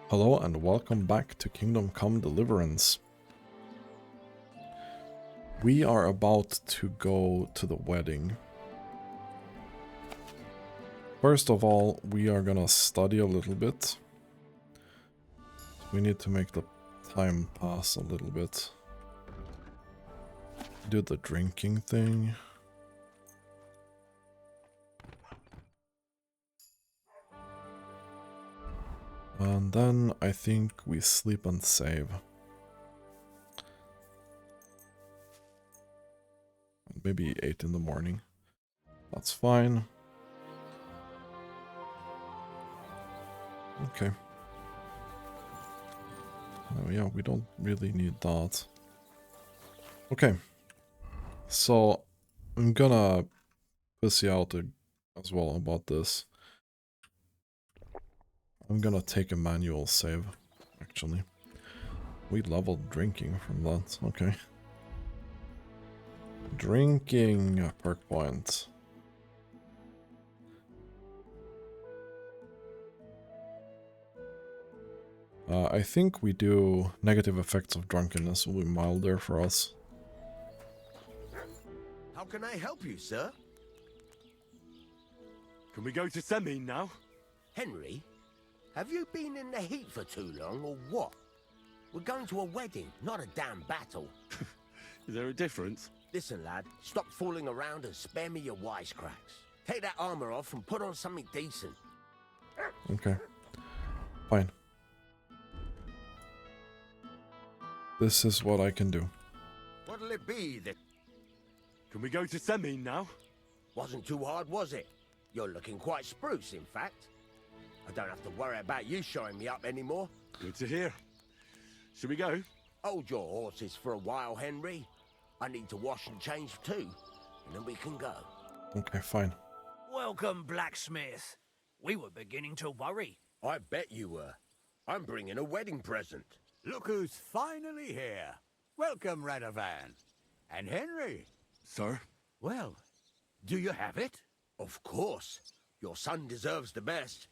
Hello and welcome back to Kingdom Come Deliverance. We are about to go to the wedding. First of all, we are gonna study a little bit. We need to make the time pass a little bit. Do the drinking thing. And then I think we sleep and save. Maybe 8 in the morning. That's fine. Okay. Oh yeah, we don't really need that. Okay. So, I'm gonna pussy out as well about this. I'm gonna take a manual save, actually. We leveled drinking from that, okay. Drinking perk point. I think we do negative effects of drunkenness will be milder for us. How can I help you, sir? Can we go to Semi now? Henry, have you been in the heat for too long, or what? We're going to a wedding, not a damn battle. Is there a difference? Listen, lad, stop fooling around and spare me your wisecracks. Take that armor off and put on something decent. Okay. Fine. This is what I can do. What'll it be that Can we go to Semi now? wasn't too hard, was it? You're looking quite spruce, in fact. I don't have to worry about you showing me up anymore. Good to hear. Should we go? Hold your horses for a while, Henry. I need to wash and change too, and then we can go. Okay, fine. Welcome, blacksmith. We were beginning to worry. I bet you were. I'm bringing a wedding present. Look who's finally here. Welcome, Radovan. And Henry. Sir? Well, do you have it? Of course. Your son deserves the best.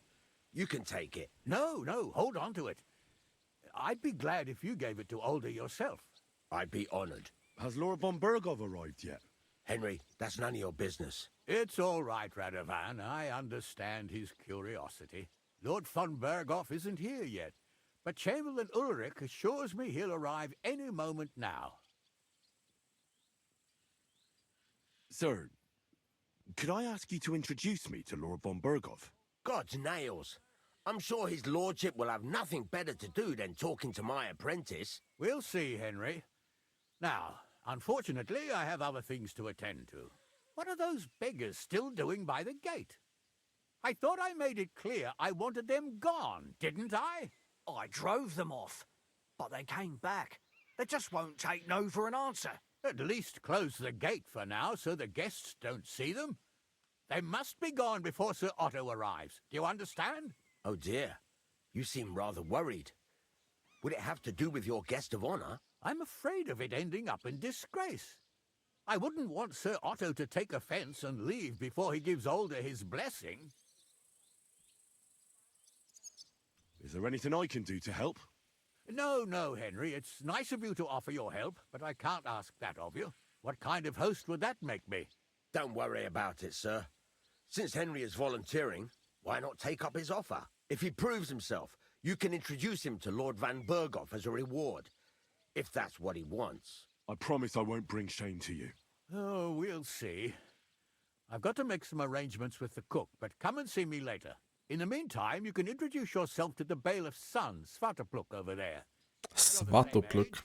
You can take it. No, hold on to it. I'd be glad if you gave it to Older yourself. I'd be honored. Has Lord von Bergov arrived yet? Henry, that's none of your business. It's all right, Radovan. I understand his curiosity. Lord von Berghoff isn't here yet, but Chamberlain Ulrich assures me he'll arrive any moment now. Sir, could I ask you to introduce me to Lord von Bergov? God's nails. I'm sure his lordship will have nothing better to do than talking to my apprentice. We'll see, Henry. Now, unfortunately, I have other things to attend to. What are those beggars still doing by the gate? I thought I made it clear I wanted them gone, didn't I? I drove them off, but they came back. They just won't take no for an answer. At least close the gate for now so the guests don't see them. They must be gone before Sir Otto arrives. Do you understand? Oh dear. You seem rather worried. Would it have to do with your guest of honor? I'm afraid of it ending up in disgrace. I wouldn't want Sir Otto to take offense and leave before he gives Older his blessing. Is there anything I can do to help? No, Henry. It's nice of you to offer your help, but I can't ask that of you. What kind of host would that make me? Don't worry about it, sir. Since Henry is volunteering, why not take up his offer? If he proves himself, you can introduce him to Lord Van Berghoff as a reward, if that's what he wants. I promise I won't bring shame to you. Oh, we'll see. I've got to make some arrangements with the cook, but come and see me later. In the meantime, you can introduce yourself to the bailiff's son, Svatopluk, over there. Svatopluk.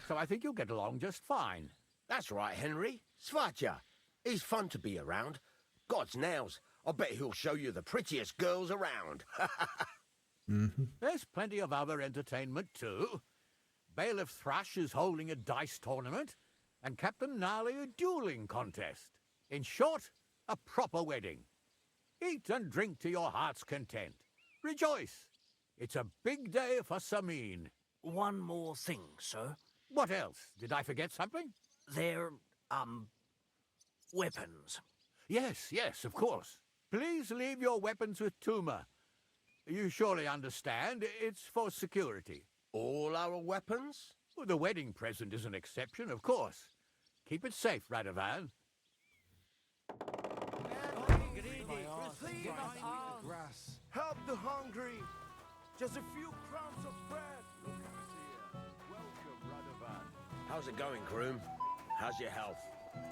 So I think you'll get along just fine. That's right, Henry. Svatja. He's fun to be around. God's nails. I bet he'll show you the prettiest girls around. There's plenty of other entertainment, too. Bailiff Thrush is holding a dice tournament, and Captain Gnarly a dueling contest. In short, a proper wedding. Eat and drink to your heart's content. Rejoice. It's a big day for Samin. One more thing, sir. What else? Did I forget something? They're, weapons. Yes, of course. Please leave your weapons with Tuma. You surely understand it's for security. All our weapons? Well, the wedding present is an exception, of course. Keep it safe, Radovan. Help the hungry. Just a few crumbs of bread. Look who's here. Welcome, Radovan. How's it going, groom? How's your health?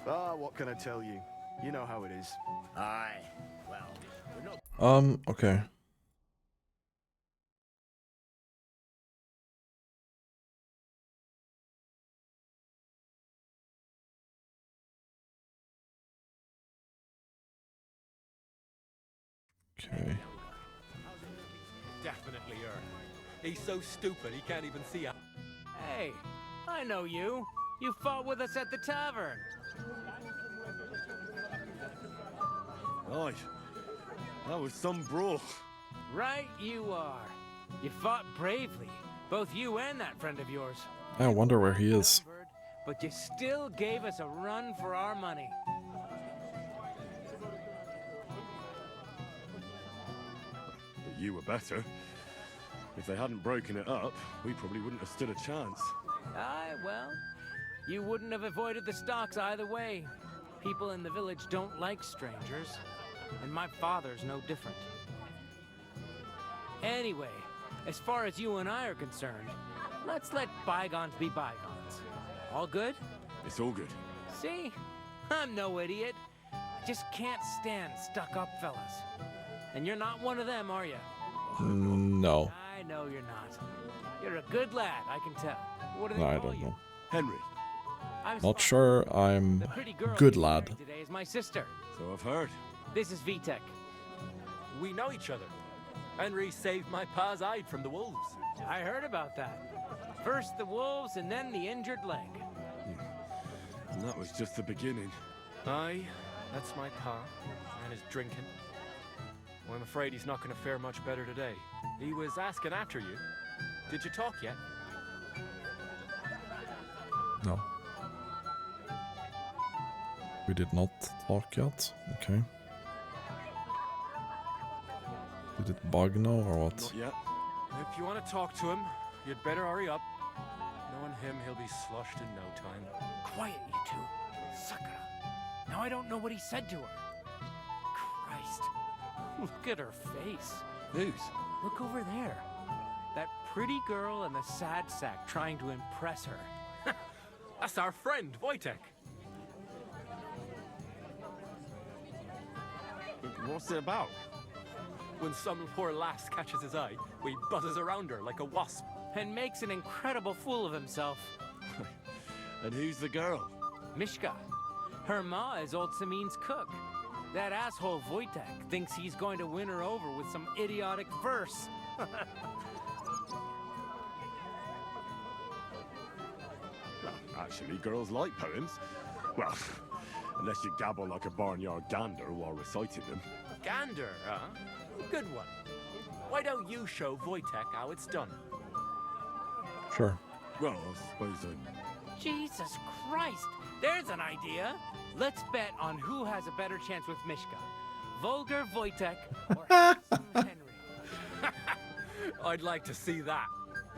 Ah, what can I tell you? You know how it is. Aye. Well, we're not... Okay. Okay. Definitely her. He's so stupid he can't even see her. Hey, I know you. You fought with us at the tavern. Right. That was some brawl. Right you are. You fought bravely. Both you and that friend of yours. I wonder where he is. But you still gave us a run for our money. But you were better. If they hadn't broken it up, we probably wouldn't have stood a chance. Aye, well, you wouldn't have avoided the stocks either way. People in the village don't like strangers, and my father's no different. Anyway, as far as you and I are concerned, let's let bygones be bygones. All good? It's all good. See? I'm no idiot. I just can't stand stuck-up fellas. And you're not one of them, are you? No. I know you're not. You're a good lad, I can tell. What do they No, I call don't you? know. Henry. I'm Not Spike. sure I'm The pretty girl good you lad. married today is my sister. So I've heard. This is Vitek. We know each other. Henry saved my pa's hide from the wolves. I heard about that. First the wolves and then the injured leg. And that was just the beginning. Aye, that's my pa, and his drinking. Well, I'm afraid he's not going to fare much better today. He was asking after you. Did you talk yet? No. We did not talk yet. Okay. Did it bug now or what? Not yet. If you want to talk to him, you'd better hurry up. Knowing him, he'll be sloshed in no time. Quiet, you two. Sakura. Now I don't know what he said to her. Christ. Look at her face. Whose? Look over there. That pretty girl and the sad sack trying to impress her. That's our friend, Wojtek. What's it about? When some poor lass catches his eye, he buzzes around her like a wasp. And makes an incredible fool of himself. And who's the girl? Mishka. Her ma is old Samin's cook. That asshole Wojtek thinks he's going to win her over with some idiotic verse. Actually, girls like poems. Well, unless you gabble like a barnyard gander while reciting them. Gander, huh? Good one. Why don't you show Wojtek how it's done? Sure. Well, I suppose I'm... Jesus Christ! There's an idea! Let's bet on who has a better chance with Mishka. Vulgar Wojtek or handsome Henry. I'd like to see that.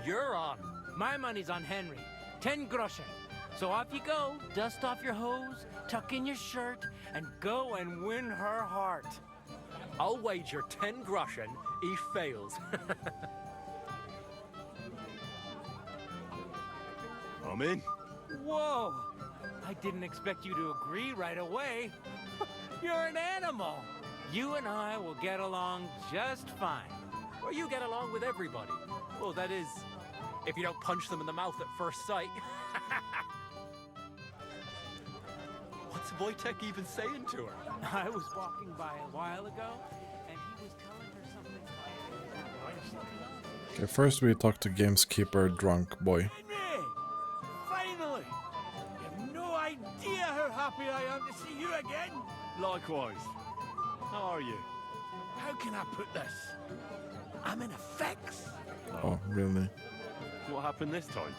You're on. My money's on Henry. 10 groschen. So off you go, dust off your hose, tuck in your shirt, and go and win her heart. I'll wager 10 groschen he fails. I'm in. Whoa! I didn't expect you to agree right away. You're an animal. You and I will get along just fine. Well, you get along with everybody. Well, that is, if you don't punch them in the mouth at first sight. What's Wojtek even saying to her? I was walking by a while ago, and he was telling her something. Okay, first we talk to Gameskeeper Drunk Boy. Henry! Finally! You have no idea how happy I am to see you again. Likewise. How are you? How can I put this? I'm in a fix. Oh, really? What happened this time?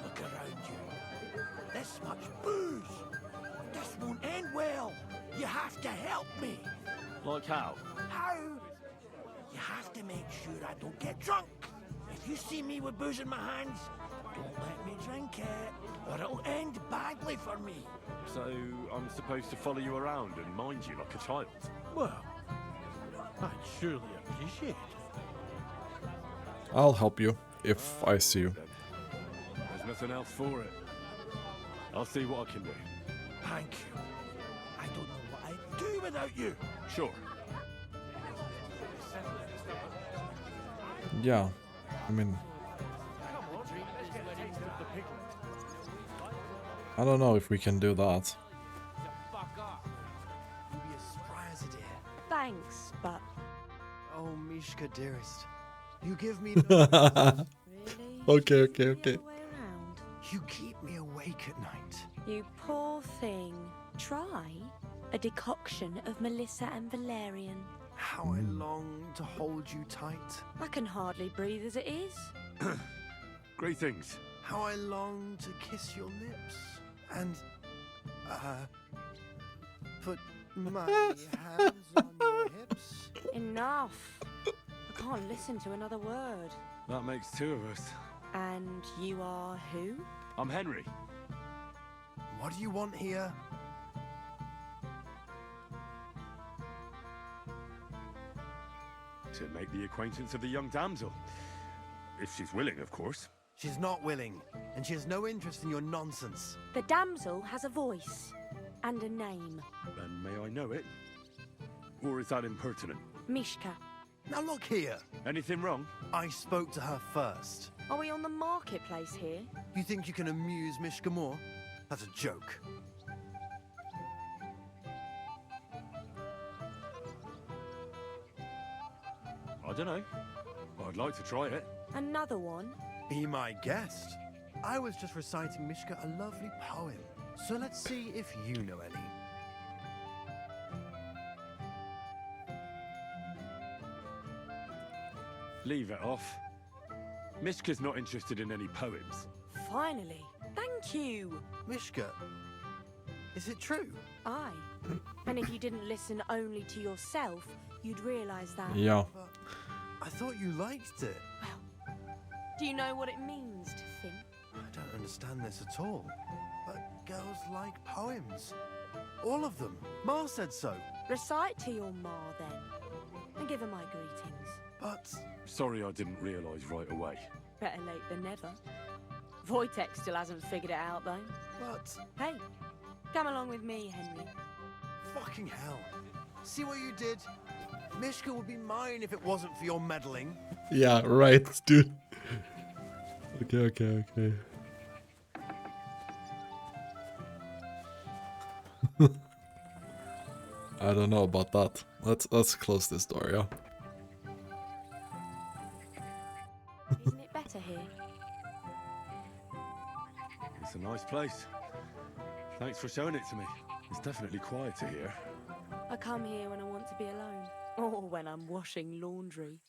Look around you. This much booze. This won't end well. You have to help me. Like how? How? You have to make sure I don't get drunk. If you see me with booze in my hands, don't let me drink it, or it'll end badly for me. So I'm supposed to follow you around and mind you like a child? Well, I'd surely appreciate it. I'll help you if I see you. Then. There's nothing else for it. I'll see what I can do. Thank you. I don't know what I'd do without you. Sure. Yeah, I mean, I don't know if we can do that. You'll be as spry as a deer. Thanks, but Oh, Mishka, dearest. You give me no... really? Okay, Keep me okay. all the way around. You keep me awake at night. You poor thing. Try a decoction of Melissa and Valerian. How I long to hold you tight. I can hardly breathe as it is. Greetings. How I long to kiss your lips. And, put my hands on your hips. Enough. I can't listen to another word. That makes two of us. And you are who? I'm Henry. What do you want here? To make the acquaintance of the young damsel. If she's willing, of course. She's not willing, and she has no interest in your nonsense. The damsel has a voice and a name. And may I know it? Or is that impertinent? Mishka. Now look here. Anything wrong? I spoke to her first. Are we on the marketplace here? You think you can amuse Mishka more? That's a joke. I don't know. I'd like to try it. Another one? Be my guest. I was just reciting Mishka a lovely poem. So let's see if you know any. Leave it off. Mishka's not interested in any poems. Finally. Thank you. Mishka, is it true? Aye. And if you didn't listen only to yourself, you'd realise that. Yeah. But I thought you liked it. Well, do you know what it means to think? I don't understand this at all. But girls like poems. All of them. Ma said so. Recite to your ma then. And give her my greetings. But Sorry I didn't realise right away. Better late than never. Wojtek still hasn't figured it out though. but Hey, come along with me, Henry. fucking hell. See what you did? Mishka would be mine if it wasn't for your meddling. Yeah, right, dude. Okay. I don't know about that. Let's close this door, yeah. Isn't it better here? It's a nice place. Thanks for showing it to me. It's definitely quieter here. I come here when I want to be alone. Or when I'm washing laundry.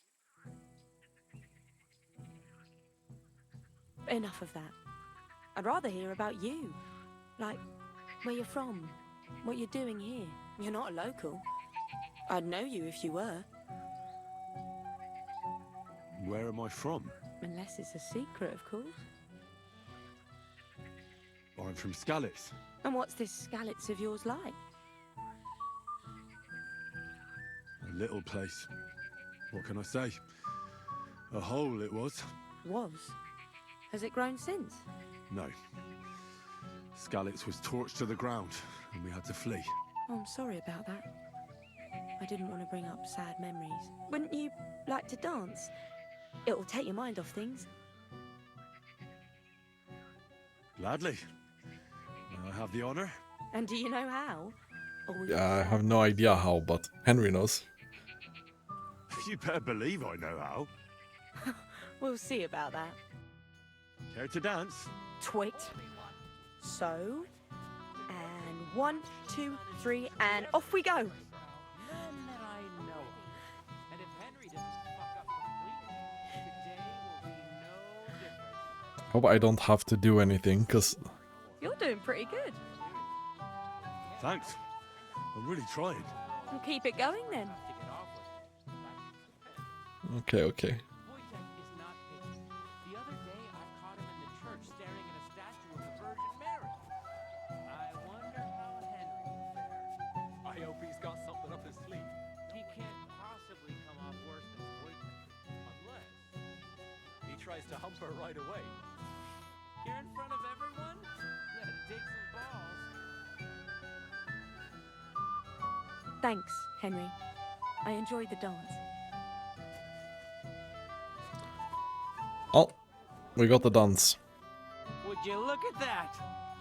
Enough of that. I'd rather hear about you. Like, where you're from. What you're doing here. You're not a local. I'd know you if you were. Where am I from? Unless it's a secret, of course. I'm from Skalitz. And what's this Skalitz of yours like? A little place. What can I say? A hole it was. Was. Has it grown since? No. Skalitz was torched to the ground, and we had to flee. Oh, I'm sorry about that. I didn't want to bring up sad memories. Wouldn't you like to dance? It'll take your mind off things. Gladly. May I have the honor? And do you know how? Or will you Yeah, I say- have no idea how, but Henry knows. You better believe I know how. We'll see about that. Care to dance? Twit. So, and 1, 2, 3, and off we go. None that I know. And if Henry doesn't fuck up completely, today will be no different. Hope I don't have to do anything, because You're doing pretty good. Thanks. I'm really trying. And keep it going then. To get off with. Okay, okay. Wojtek is not pitching. The other day, I caught him in the church staring at a statue of the Virgin Mary. I wonder how Henry will fare. I hope he's got something up his sleeve. He can't possibly come off worse than Wojtek. Unless he tries to hump her right away. Here in front of everyone? That'd take some balls. Thanks, Henry. I enjoyed the dance. Oh, we got the dance. Would you look at that?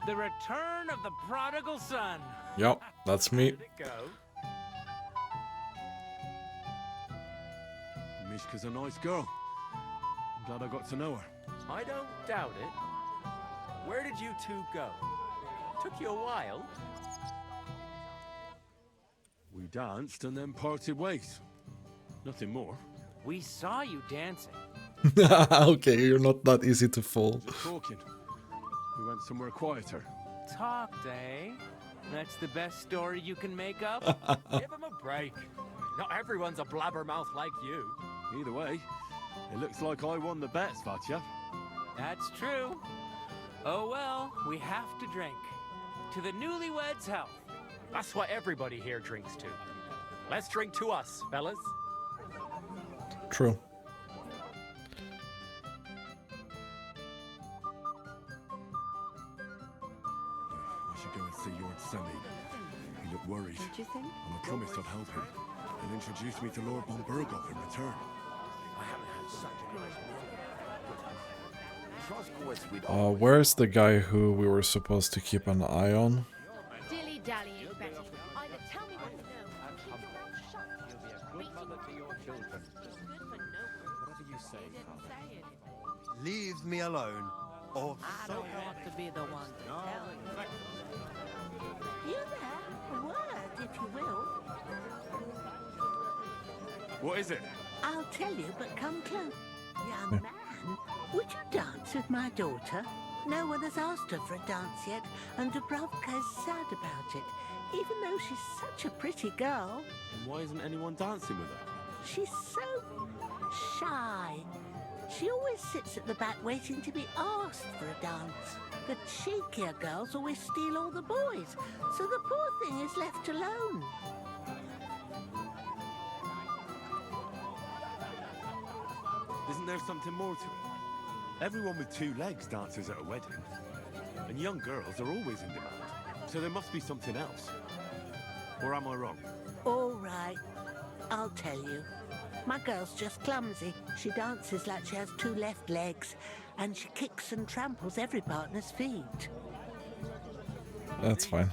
The return of the prodigal son. Yep, that's me. Did it go? Mishka's a nice girl. I'm glad I got to know her. I don't doubt it. Where did you two go? Took you a while. We danced and then parted ways. Nothing more. We saw you dancing. Okay, you're not that easy to fool. Just talking. We went somewhere quieter. Talked, eh? That's the best story you can make up? Give him a break. Not everyone's a blabbermouth like you. Either way, it looks like I won the bet, Svatya. That's true. Oh well, we have to drink. To the newlyweds' health. That's what everybody here drinks to. Let's drink to us, fellas. True. I should go and see your Semi. He looked worried, Don't you think? and I promised I'd help him. He'll introduce me to Lord von Burgov in return. I haven't had such a nice morning. Trust goes with Where's the guy who we were supposed to keep an eye on? Dilly-dallying, Betty. Either tell me what to know or keep your mouth shut. You'll be a good mother to your children. Whatever you say, Father. Leave me alone, or I don't want to be the one to tell you. You there? A word, if you will. What is it? I'll tell you, but come close. Young man, would you dance with my daughter? No one has asked her for a dance yet, and Dubrovka is sad about it, even though she's such a pretty girl. And why isn't anyone dancing with her? She's so shy. She always sits at the back waiting to be asked for a dance. The cheekier girls always steal all the boys, so the poor thing is left alone. Isn't there something more to it? Everyone with two legs dances at a wedding. And young girls are always in demand. So there must be something else. Or am I wrong? All right, I'll tell you. My girl's just clumsy. She dances like she has two left legs, and she kicks and tramples every partner's feet. That's fine.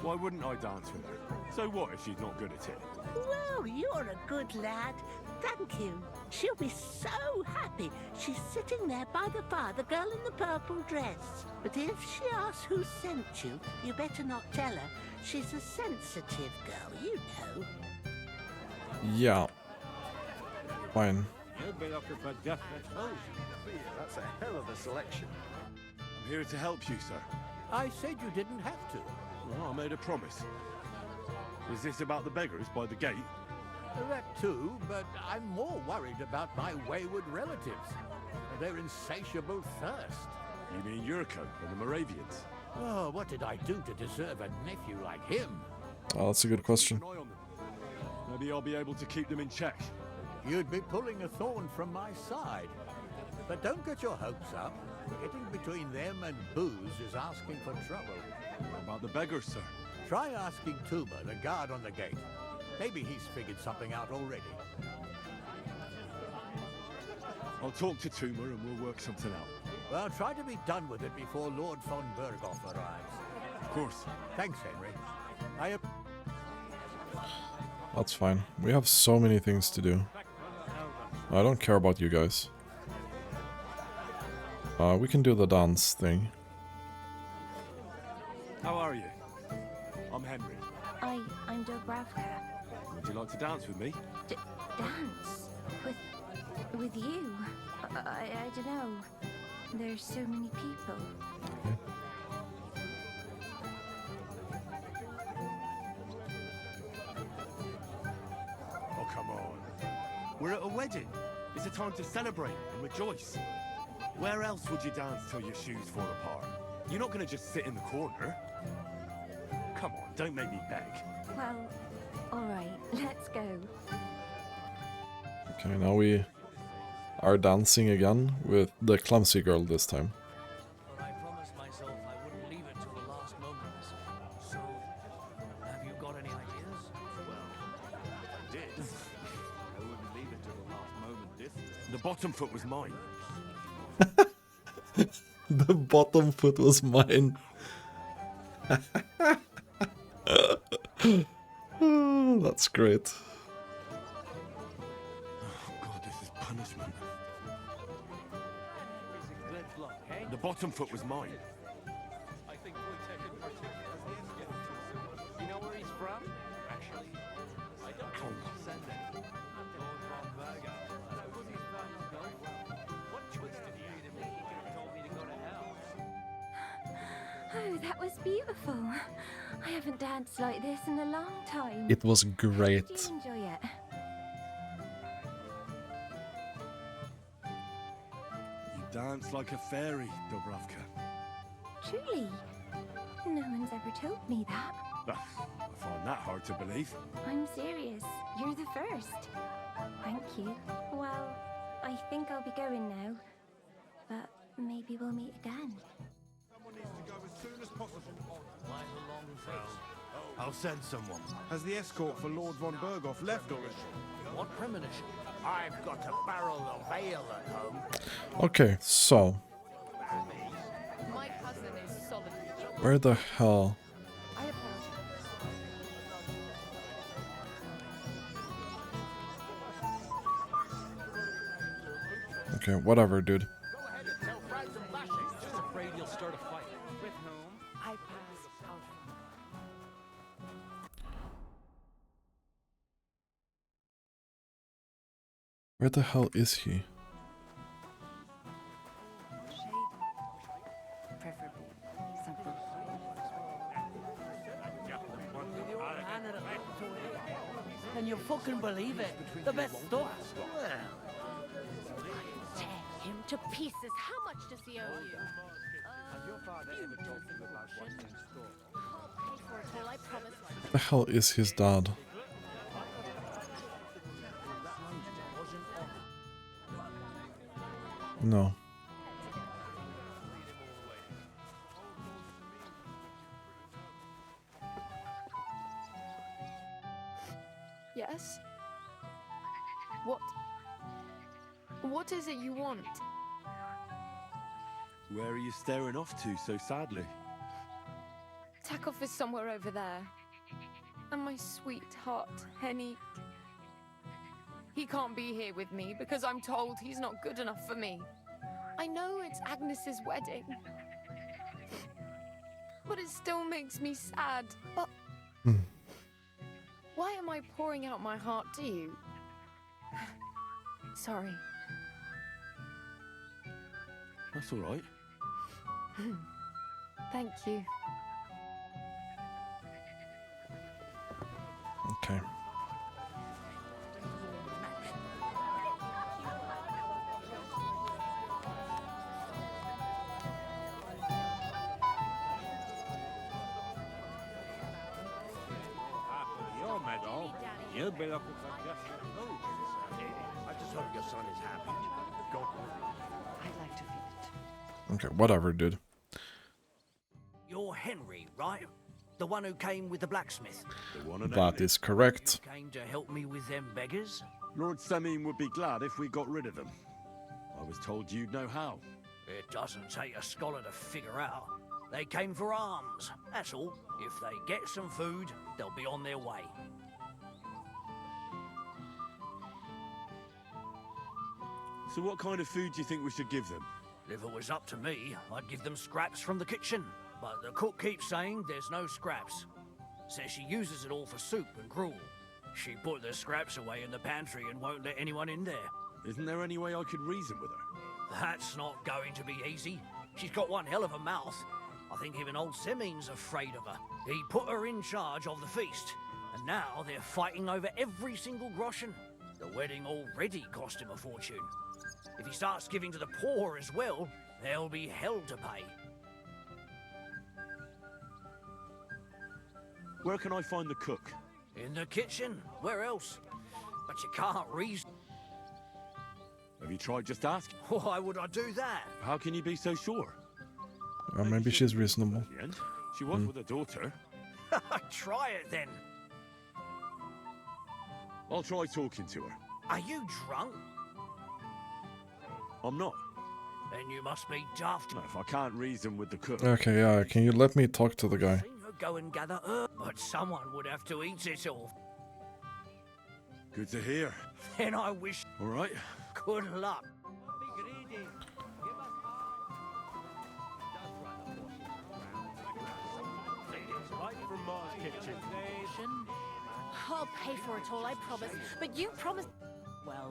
Why wouldn't I dance with her? So what if she's not good at it? Well, you're a good lad. Thank you. She'll be so happy. She's sitting there by the fire, the girl in the purple dress. But if she asks who sent you, you better not tell her. She's a sensitive girl, you know. Yeah. Fine. You'd be looking for definite host. That's a hell of a selection. I'm here to help you, sir. I said you didn't have to. Well, I made a promise. Is this about the beggars by the gate? That too, but I'm more worried about my wayward relatives. Their insatiable thirst. You mean Yurko and the Moravians? Oh, what did I do to deserve a nephew like him? Oh, that's a good question. Keep an eye on them. Maybe I'll be able to keep them in check. You'd be pulling a thorn from my side. But don't get your hopes up. Getting between them and booze is asking for trouble. What about the beggars, sir? Try asking Tuma, the guard on the gate. Maybe he's figured something out already. I'll talk to Tuma and we'll work something out. Well, try to be done with it before Lord von Burgov arrives. Of course. Thanks, Henry. That's fine. We have so many things to do. I don't care about you guys. We can do the dance thing. How are you? I'm Henry. I'm Dubravka. Would you like to dance with me? Dance? With you? I don't know. There's so many people. Oh, come on. We're at a wedding. It's a time to celebrate and rejoice. Where else would you dance till your shoes fall apart? You're not gonna just sit in the corner. Come on, don't make me beg. Well, all right, let's go. Okay, now we are dancing again with the clumsy girl this time. But I promised myself I wouldn't leave it till the last moment. So, have you got any ideas? Well, I did. I wouldn't leave it till the last moment this year. The bottom foot was mine. The bottom foot was mine. Oh, that's great. Oh God, this is punishment. The bottom foot was mine. I think Wojtek in particular is getting too soon. You know where he's from? Actually, I don't know. Send it. Lord von Berger. What choice did he have? He could have told me to go to hell. Oh, that was beautiful. I haven't danced like this in a long time. It was Did great. you enjoy it? You dance like a fairy, Dubravka. Truly? No one's ever told me that. I find that hard to believe. I'm serious. You're the first. Thank you. Well, I think I'll be going now. But maybe we'll meet again. Someone needs to go as soon as possible. Why the long face? I'll send someone. Has the escort for Lord von Berghoff left already? What premonition? I've got a barrel of ale at home. Okay, so My cousin is solid. where the hell? I apologize. Okay, whatever, dude. Go ahead and tell Franz and Lashes. Just afraid you'll start a fight. With whom? I pass out. Where the hell is he? Preferably something. Can you fucking believe it? The best stuff. Tear him to pieces. How much does he owe you? I'll pay for it all, I promise. Where the hell is his dad? No. Yes? What is it you want? Where are you staring off to so sadly? Takeoff is somewhere over there. And my sweetheart, Henny. He can't be here with me because I'm told he's not good enough for me. I know it's Agnes's wedding. But it still makes me sad. But why am I pouring out my heart to you? Sorry. That's all right. Thank you. Okay. Your medal. You'll be looking for just I just hope your son is happy. God I'd like to feel it. Okay, whatever, dude. You're Henry, right? The one who came with the blacksmith. the one and That only. is correct. You came to help me with them beggars? Lord Semine would be glad if we got rid of them. I was told you'd know how. It doesn't take a scholar to figure out. They came for arms, that's all. If they get some food, they'll be on their way. So what kind of food do you think we should give them? If it was up to me, I'd give them scraps from the kitchen. But the cook keeps saying there's no scraps. Says she uses it all for soup and gruel. She put the scraps away in the pantry and won't let anyone in there. Isn't there any way I could reason with her? That's not going to be easy. She's got one hell of a mouth. I think even old Semine's afraid of her. He put her in charge of the feast, and now they're fighting over every single groschen. The wedding already cost him a fortune. If he starts giving to the poor as well, there'll be hell to pay. Where can I find the cook? In the kitchen. Where else? But you can't reason. Have you tried just asking? Why would I do that? How can you be so sure? Maybe she's reasonable. In the end, she was with her daughter. Try it then. I'll try talking to her. Are you drunk? I'm not. Then you must be daft. No, if I can't reason with the cook. Okay, yeah, can you let me talk to the guy? Seen her go and gather herb, but someone would have to eat it all. Good to hear. Then I wish All right. good luck. Right from Mars Kitchen. I'll pay for it all, I promise. But you promised...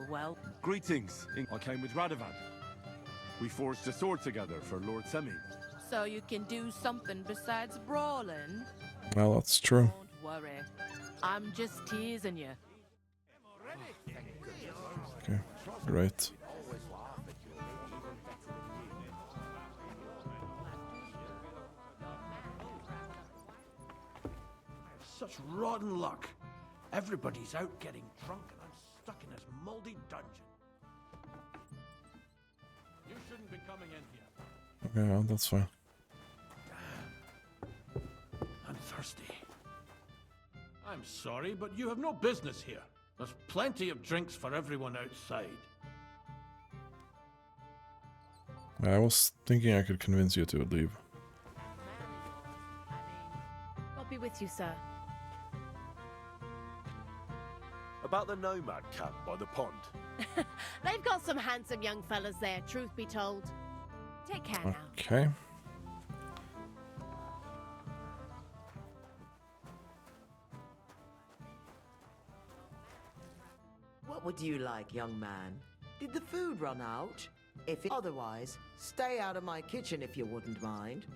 Well. Greetings. I came with Radovan. We forged a sword together for Lord Semi. So you can do something besides brawling? Well, that's true. Don't worry. I'm just teasing you. Okay, great. Such rotten luck. Everybody's out getting drunk and I'm stuck in this moldy dungeon. You shouldn't be coming in here. Okay, yeah, that's fine. I'm thirsty. I'm sorry, but you have no business here. There's plenty of drinks for everyone outside. I was thinking I could convince you to leave. I'll be with you, sir. About the nomad camp by the pond. They've got some handsome young fellas there, truth be told. Take care now. Okay. What would you like, young man? Did the food run out? Otherwise, stay out of my kitchen if you wouldn't mind.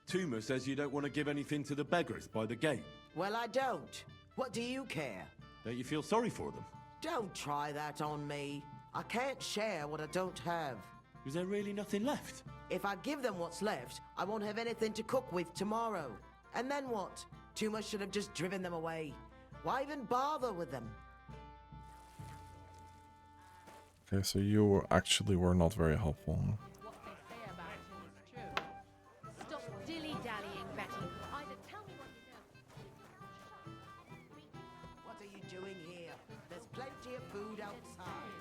Tuma says you don't want to give anything to the beggars by the gate. Well, I don't. What do you care? Don't you feel sorry for them? Don't try that on me. I can't share what I don't have. Is there really nothing left? If I give them what's left, I won't have anything to cook with tomorrow. And then what? Tuma should have just driven them away. Why even bother with them? Okay, so you actually were not very helpful. Huh? What they say about him is true. Stop dilly-dallying, Betty. Either tell me what you know. What are you doing here? There's plenty of food outside.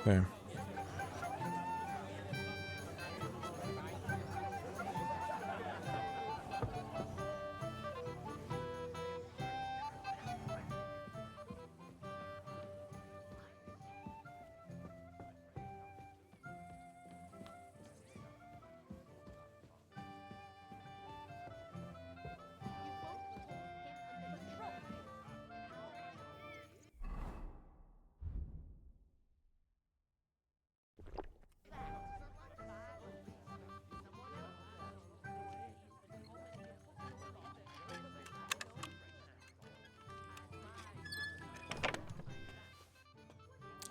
Okay.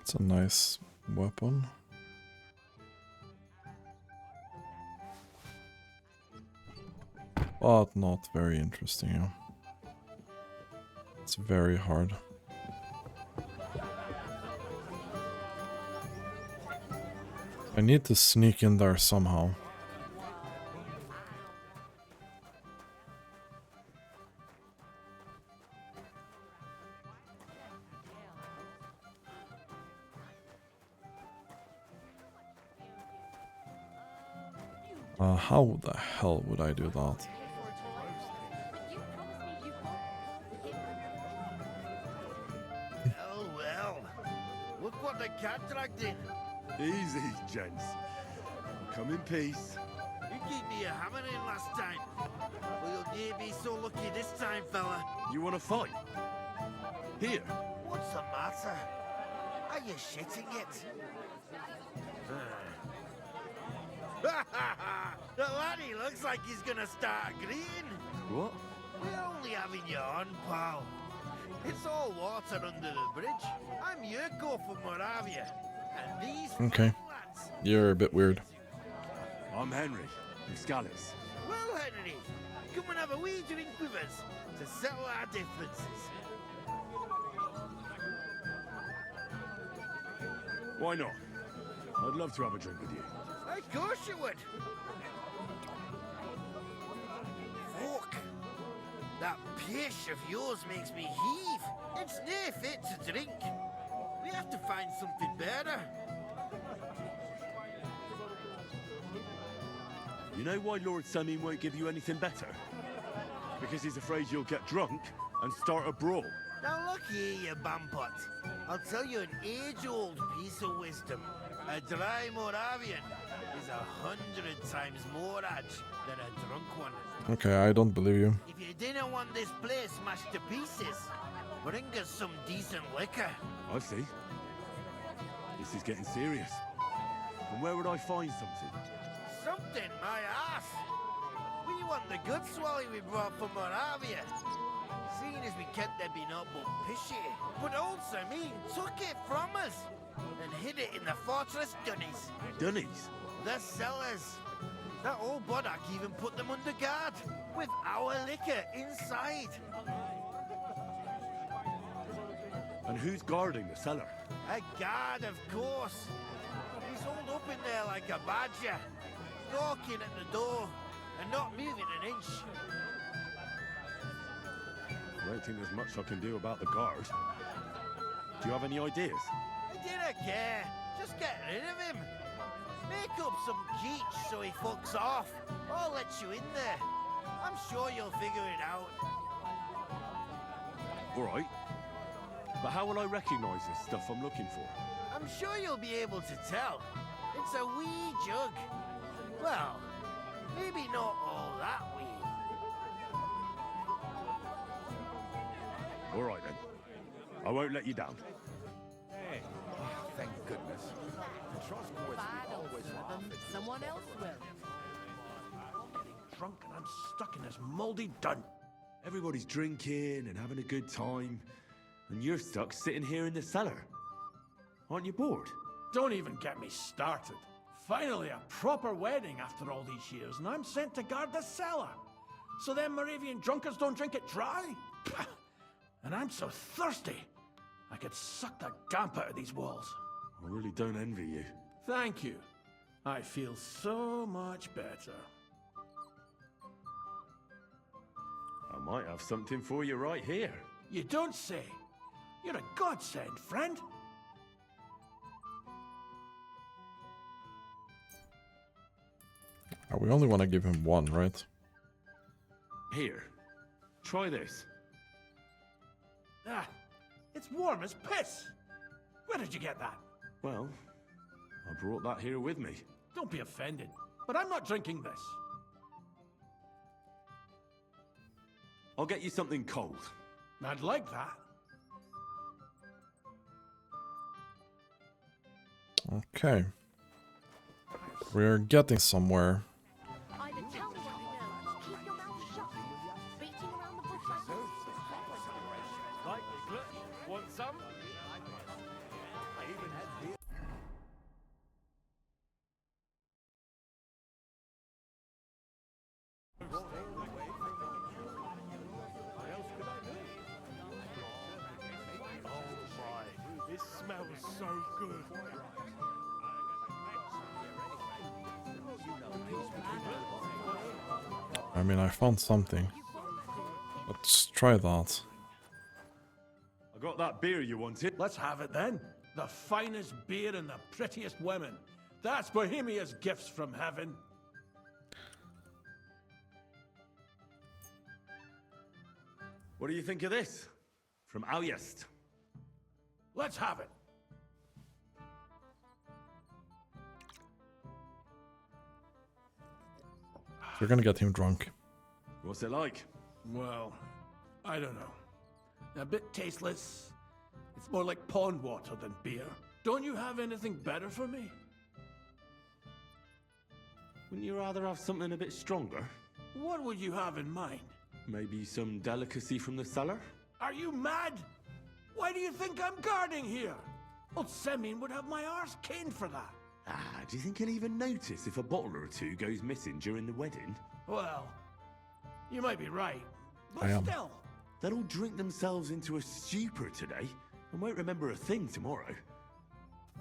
It's a nice weapon. But not very interesting, yeah. It's very hard. I need to sneak in there somehow. How the hell would I do that? Well. Look what the cat dragged in. Easy, gents. Come in peace. You gave me a hammer in last time. Well, you'll near be so lucky this time, fella. You want to fight? Here. What's the matter? Are you shitting it? The laddie looks like he's gonna start agreeing. What? We're only having you on, pal. It's all water under the bridge. I'm Yurko from Moravia, and these Okay. lads. You're a bit weird. I'm Henry, Scalis. Well, Henry, come and have a wee drink with us to settle our differences. Why not? I'd love to have a drink with you. Of course you would. Fuck. That pish of yours makes me heave. It's near fit to drink. We have to find something better. You know why Lord Samin won't give you anything better? Because he's afraid you'll get drunk and start a brawl. Now look here, you bampot. I'll tell you an age-old piece of wisdom. A dry Moravian is 100 times more edge than a drunk one. Okay, I don't believe you. If you didn't want this place smashed to pieces, bring us some decent liquor. I see. This is getting serious. And where would I find something? Something, my ass. We want the good swally we brought from Moravia. Seeing as we kept there be not but pishy. But old Samin took it from us and hid it in the fortress dunnies. Dunnies? The cellars. That old Bodak even put them under guard with our liquor inside. And who's guarding the cellar? A guard, of course. He's holed up in there like a badger, stalking at the door and not moving an inch. I don't think there's much I can do about the guard. Do you have any ideas? I didn't care. Just get rid of him. Make up some geech so he fucks off. I'll let you in there. I'm sure you'll figure it out. All right. But how will I recognize this stuff I'm looking for? I'm sure you'll be able to tell. It's a wee jug. Well, maybe not all that wee. All right, then. I won't let you down. Hey. Oh, thank goodness. The trust boys always Someone else will. Drunk and I'm stuck in this moldy dun. Everybody's drinking and having a good time, and you're stuck sitting here in the cellar. Aren't you bored? Don't even get me started. Finally, a proper wedding after all these years, and I'm sent to guard the cellar. So them Moravian drunkards don't drink it dry? Pah! And I'm so thirsty, I could suck the damp out of these walls. I really don't envy you. Thank you. I feel so much better. I might have something for you right here. You don't say. You're a godsend, friend. We only want to give him one, right? Here. Try this. Ah, it's warm as piss. Where did you get that? Well, I brought that here with me. Don't be offended, but I'm not drinking this. I'll get you something cold. I'd like that. Okay. We're getting somewhere. Either tell me what you know, or keep your mouth shut. Beating around the bush like this. Like Glutch, want some? This smells so good. I mean, I found something. Let's try that. I got that beer you wanted. Let's have it then. The finest beer and the prettiest women. That's Bohemia's gifts from heaven. What do you think of this? From Alyast. Let's have it. We're gonna get him drunk. What's it like? Well, I don't know. A bit tasteless. It's more like pond water than beer. Don't you have anything better for me? Wouldn't you rather have something a bit stronger? What would you have in mind? Maybe some delicacy from the cellar? Are you mad? Why do you think I'm guarding here? Old Semin would have my arse caned for that. Do you think he'll even notice if a bottle or two goes missing during the wedding? Well, you might be right, but I am. still. They'll all drink themselves into a stupor today and won't remember a thing tomorrow.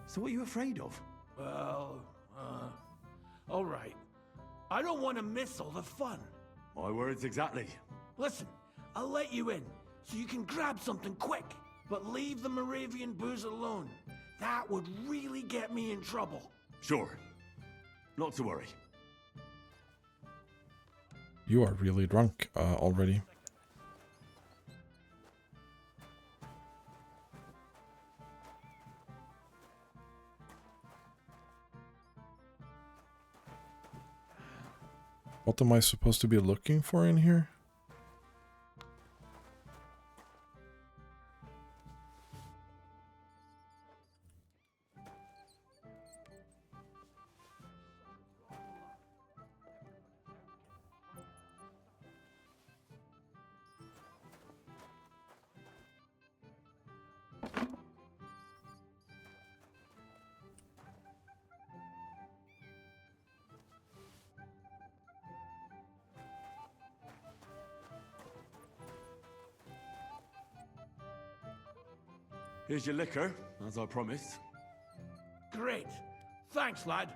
So what are you afraid of? Well, all right. I don't want to miss all the fun. My words exactly. Listen, I'll let you in, so you can grab something quick, but leave the Moravian booze alone. That would really get me in trouble. Sure. Not to worry. You are really drunk already. What am I supposed to be looking for in here? Here's your liquor, as I promised. Great. Thanks, lad.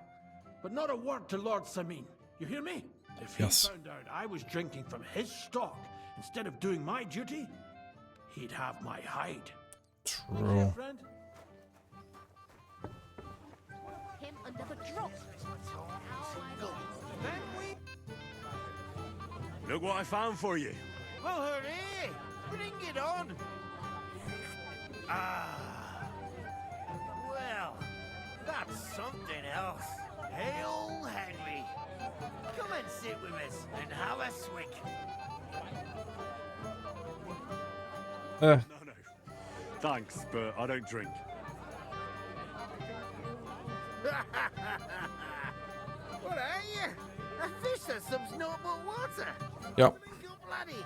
But not a word to Lord Semin. You hear me? If he Yes. found out I was drinking from his stock instead of doing my duty, he'd have my hide. True. Friend? Him another drop. Look what I found for you. Well, hooray! Bring it on! Well, that's something else. Hail, Henry. Come and sit with us and have a swig. No. Thanks, but I don't drink. What are you? A fish that subs no but water. Yep. Go bloody.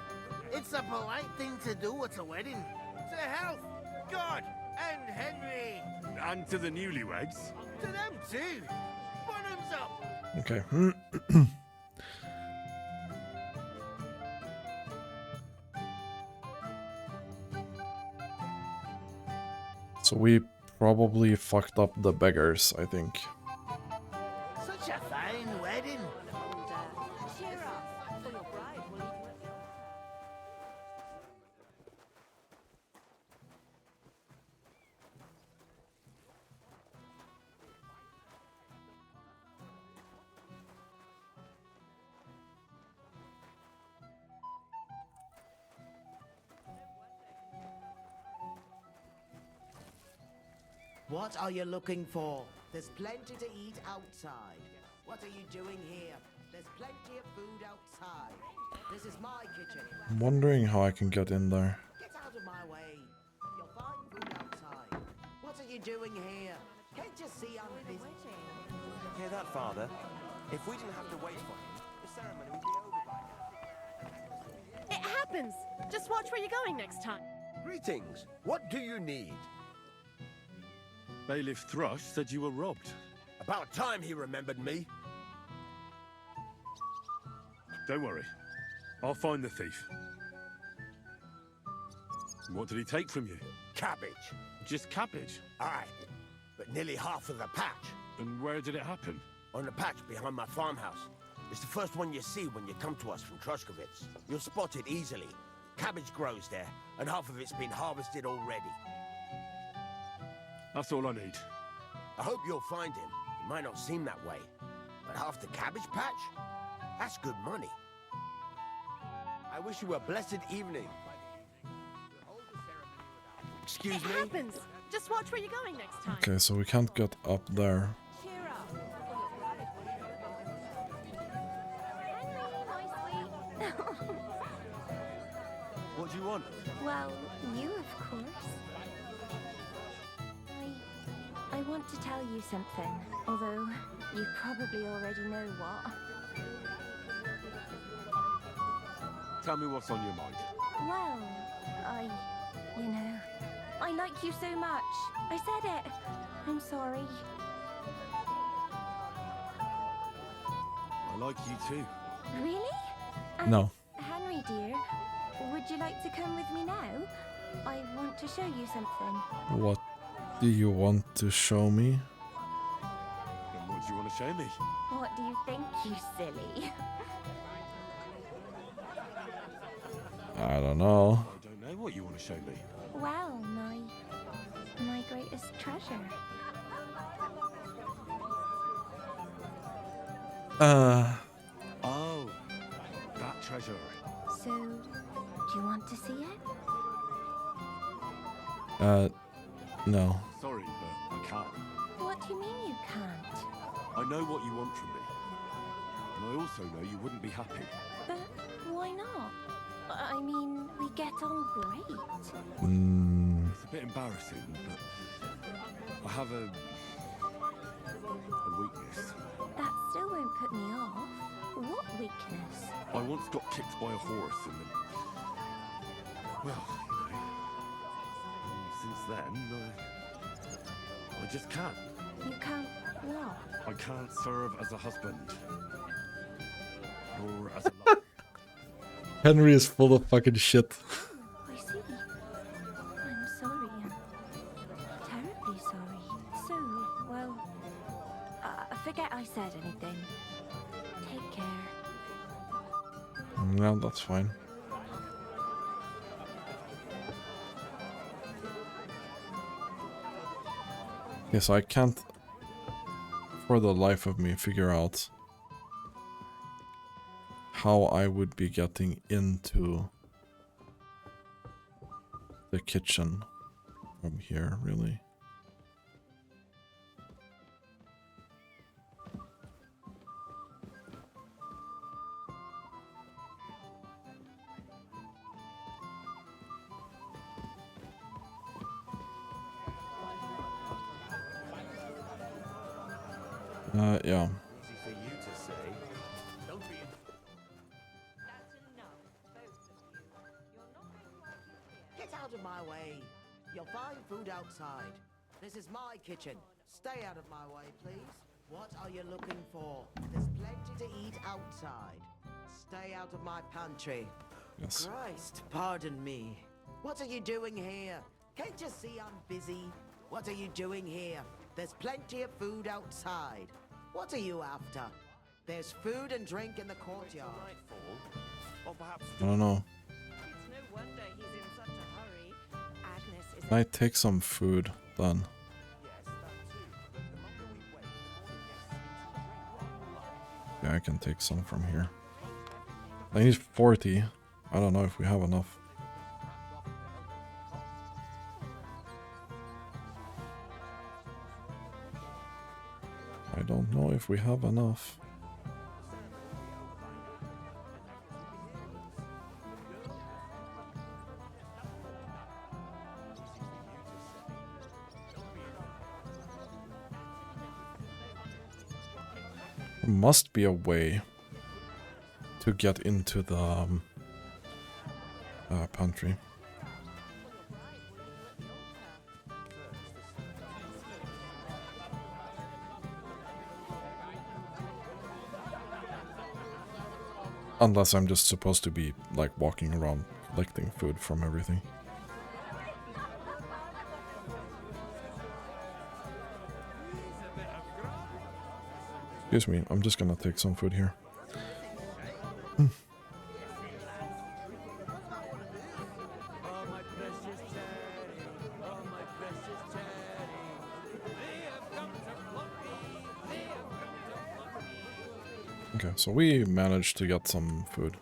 It's a polite thing to do at a wedding. To health, God, and Henry. And to the newlyweds. To them too. Bottoms up. Okay. So we probably fucked up the beggars, I think. Such a fine wedding. Cheer up, for your bride will eat well. What are you looking for? There's plenty to eat outside. What are you doing here? There's plenty of food outside. This is my kitchen. I'm wondering how I can get in there. Get out of my way. You'll find food outside. What are you doing here? Can't you see I'm busy? Hear that, Father? If we didn't have to wait for him, the ceremony would be over by now. It happens. Just watch where you're going next time. Greetings. What do you need? Bailiff Thrush said you were robbed. About time he remembered me. Don't worry. I'll find the thief. What did he take from you? Cabbage. Just cabbage? Aye, but nearly half of the patch. And where did it happen? On the patch behind my farmhouse. It's the first one you see when you come to us from Troshkovitz. You'll spot it easily. Cabbage grows there, and half of it's been harvested already. That's all I need. I hope you'll find him. It might not seem that way, but half the cabbage patch? That's good money. I wish you a blessed evening. Excuse It me? happens. Just watch where you're going next time. Okay, so we can't get up there. Cheer up, for your bride will eat well. What do you want? Well, you, of course. I want to tell you something, although you probably already know what. Tell me what's on your mind. Well, you know, I like you so much. I said it. I'm sorry. I like you too. Really? No. Henry, dear, would you like to come with me now? I want to show you something. What do you want to show me? Then what do you want to show me? What do you think, you silly? I don't know. I don't know what you want to show me. Well, my greatest treasure. Oh, that treasure. So, do you want to see it? No. Sorry, but I can't. What do you mean you can't? I know what you want from me. And I also know you wouldn't be happy. But why not? I mean, we get on great. It's a bit embarrassing, but I have a weakness. That still won't put me off. What weakness? I once got kicked by a horse and then... Well, you know... Since then, I just can't. You can't what? I can't serve as a husband. Or as a lover. Henry is full of fucking shit. I see. I'm sorry. I'm terribly sorry. So, well, forget I said anything. Take care. No, that's fine. Yes, I can't for the life of me figure out how I would be getting into the kitchen from here, really. Yeah. Easy for you to say. Don't be. Get out of my way. You'll find food outside. This is my kitchen. Stay out of my way, please. What are you looking for? There's plenty to eat outside. Stay out of my pantry. Yes. Christ, pardon me. What are you doing here? Can't you see I'm busy? What are you doing here? There's plenty of food outside. What are you after? There's food and drink in the courtyard. Or perhaps I don't know. It's no wonder he's in such a hurry. Agnes is Can I take some food then? Yeah, I can take some from here. I need 40. I don't know if we have enough. I don't know if we have enough. There must be a way to get into the pantry. Unless I'm just supposed to be, like, walking around collecting food from everything. Excuse me, I'm just gonna take some food here. Okay, so we managed to get some food.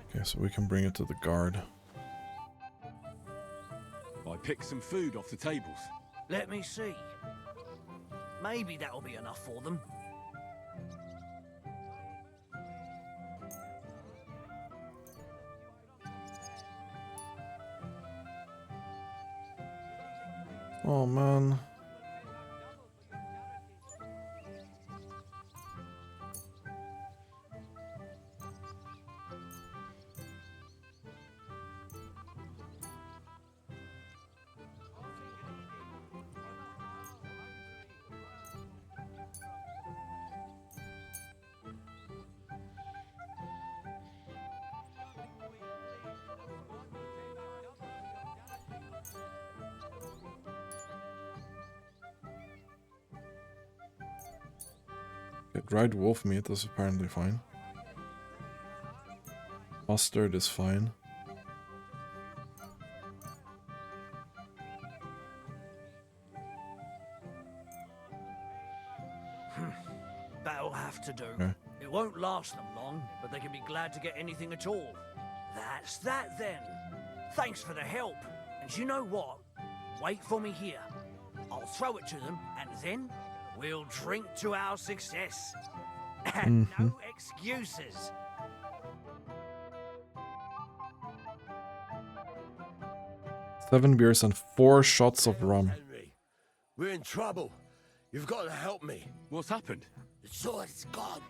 Okay, so we can bring it to the guard. I picked some food off the tables. Let me see. Maybe that'll be enough for them. Oh man. Okay, dried wolf meat is apparently fine. Mustard is fine. That'll have to do. Okay. It won't last them long, but they can be glad to get anything at all. That's that then. Thanks for the help. And you know what? Wait for me here. I'll throw it to them, and then we'll drink to our success. And no excuses. Seven beers and 4 shots of rum. Henry, we're in trouble. You've got to help me. What's happened? The sword's gone.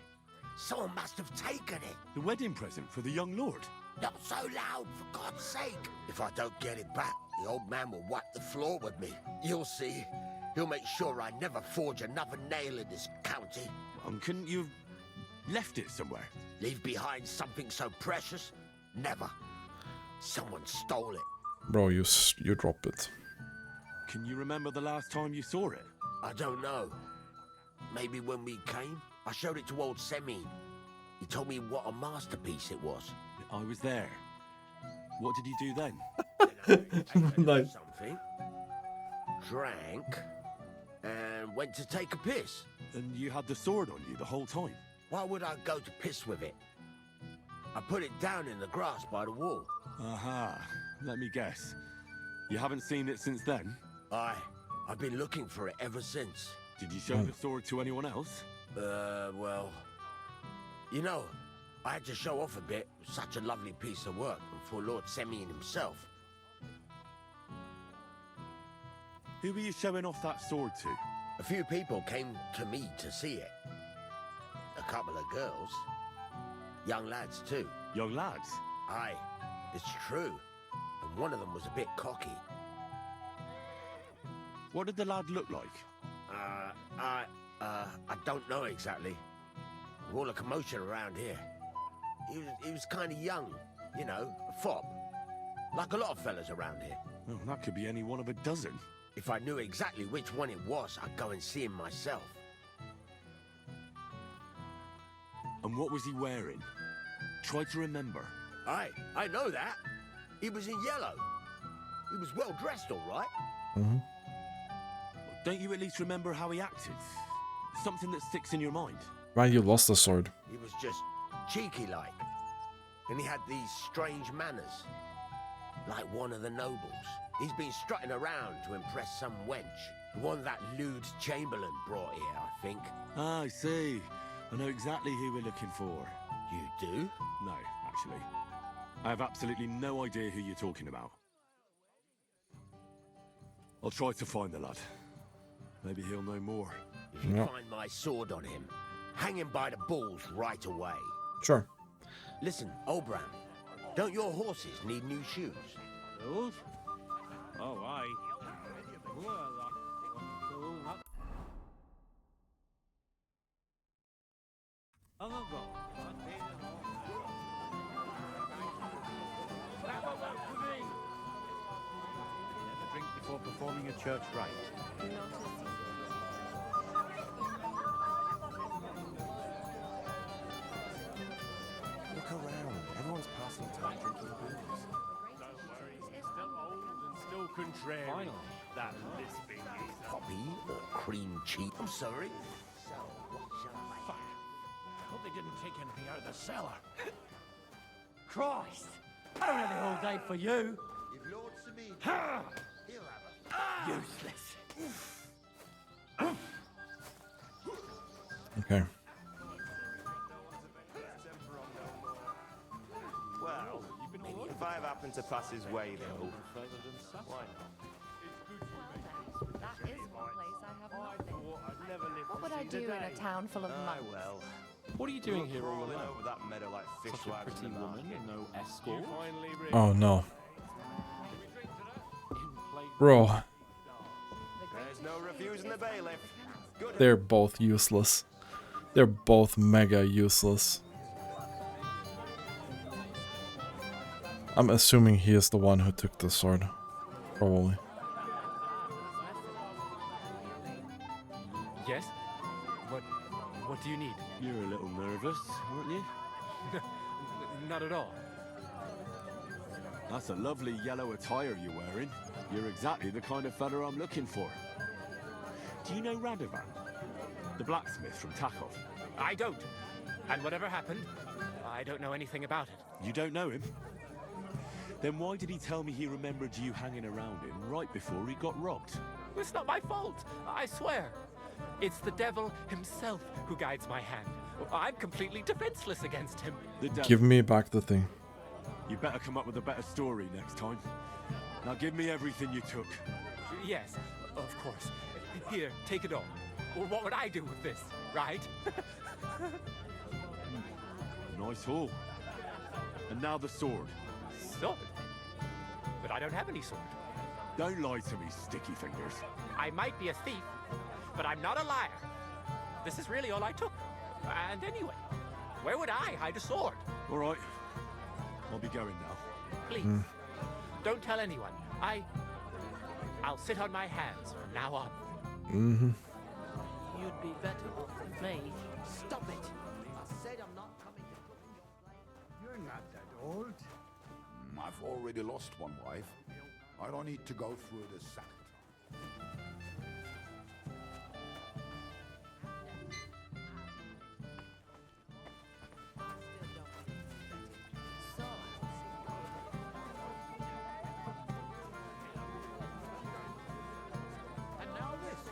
Someone must have taken it. The wedding present for the young lord? Not so loud, for God's sake. If I don't get it back, the old man will wipe the floor with me. You'll see. He'll make sure I never forge another nail in this county. Couldn't you have left it somewhere? Leave behind something so precious? Never. Someone stole it. Bro, you drop it. Can you remember the last time you saw it? I don't know. Maybe when we came, I showed it to old Semine. He told me what a masterpiece it was. I was there. What did you do then? Nice. Something. Drank. And went to take a piss. And you had the sword on you the whole time? Why would I go to piss with it? I put it down in the grass by the wall. Aha. Let me guess. You haven't seen it since then? I've been looking for it ever since. Did you show the sword to anyone else? Well... You know, I had to show off a bit. Such a lovely piece of work for Lord Semine himself. Who were you showing off that sword to? A few people came to me to see it. A couple of girls. Young lads, too. Young lads? Aye, it's true. And one of them was a bit cocky. What did the lad look like? I don't know exactly. All the commotion around here. He was kind of young, you know, a fop. Like a lot of fellas around here. Well, that could be any one of a dozen. If I knew exactly which one it was, I'd go and see him myself. And what was he wearing? Try to remember. Aye, I know that. He was in yellow. He was well dressed, all right. Mm-hmm. Don't you at least remember how he acted? Something that sticks in your mind. Right, you lost the sword. He was just cheeky-like. And he had these strange manners. Like one of the nobles. He's been strutting around to impress some wench. The one that lewd Chamberlain brought here, I think. Ah, I see. I know exactly who we're looking for. You do? No, actually. I have absolutely no idea who you're talking about. I'll try to find the lad. Maybe he'll know more. If you find my sword on him, hang him by the balls right away. Sure. Listen, Obram, don't your horses need new shoes? Those? Oh, aye. Never drink before performing a church rite. Look around. Everyone's passing time drinking booze. Don't worry, still old and still contrary. Finally. That lisping is Poppy or cream cheese? I'm sorry. So, what shall I Fuck. Hope they didn't take anything out of the cellar. Christ! I don't have the whole day for you. If Lord Semine, he'll have Useless. Okay. Well, if I have happened to pass his way, though, why not? That is one place I have not been. I'd never live What to would I see the do in a day. town full of monks? Well. What are you doing here all Crawling alone? over that meadow like Such a fishwives pretty in the woman, market. no escort. Oh no. Bro, There's no refusing the bailiff. Good. they're both useless. They're both mega useless. I'm assuming he is the one who took the sword. Probably. Yes? What do you need? nervous, weren't you? Not at all. That's a lovely yellow attire you're wearing. You're exactly the kind of fella I'm looking for. Do you know Radovan? The blacksmith from Takov? I don't. And whatever happened, I don't know anything about it. You don't know him? Then why did he tell me he remembered you hanging around him right before he got robbed? It's not my fault, I swear. It's the devil himself who guides my hand. I'm completely defenseless against him. The devil. Give me back the thing. You better come up with a better story next time. Now give me everything you took. Yes, of course. Here, take it all. Well, what would I do with this, right? Nice haul. And now the sword. Sword? But I don't have any sword. Don't lie to me, sticky fingers. I might be a thief, but I'm not a liar. This is really all I took. And anyway, where would I hide a sword? All right. I'll be going now. Please, don't tell anyone. I'll sit on my hands from now on. Mm-hmm. You'd be better off with me. Stop it! I said I'm not coming to put in your place. You're not that old. I've already lost one wife. I don't need to go through it a second time. And now this.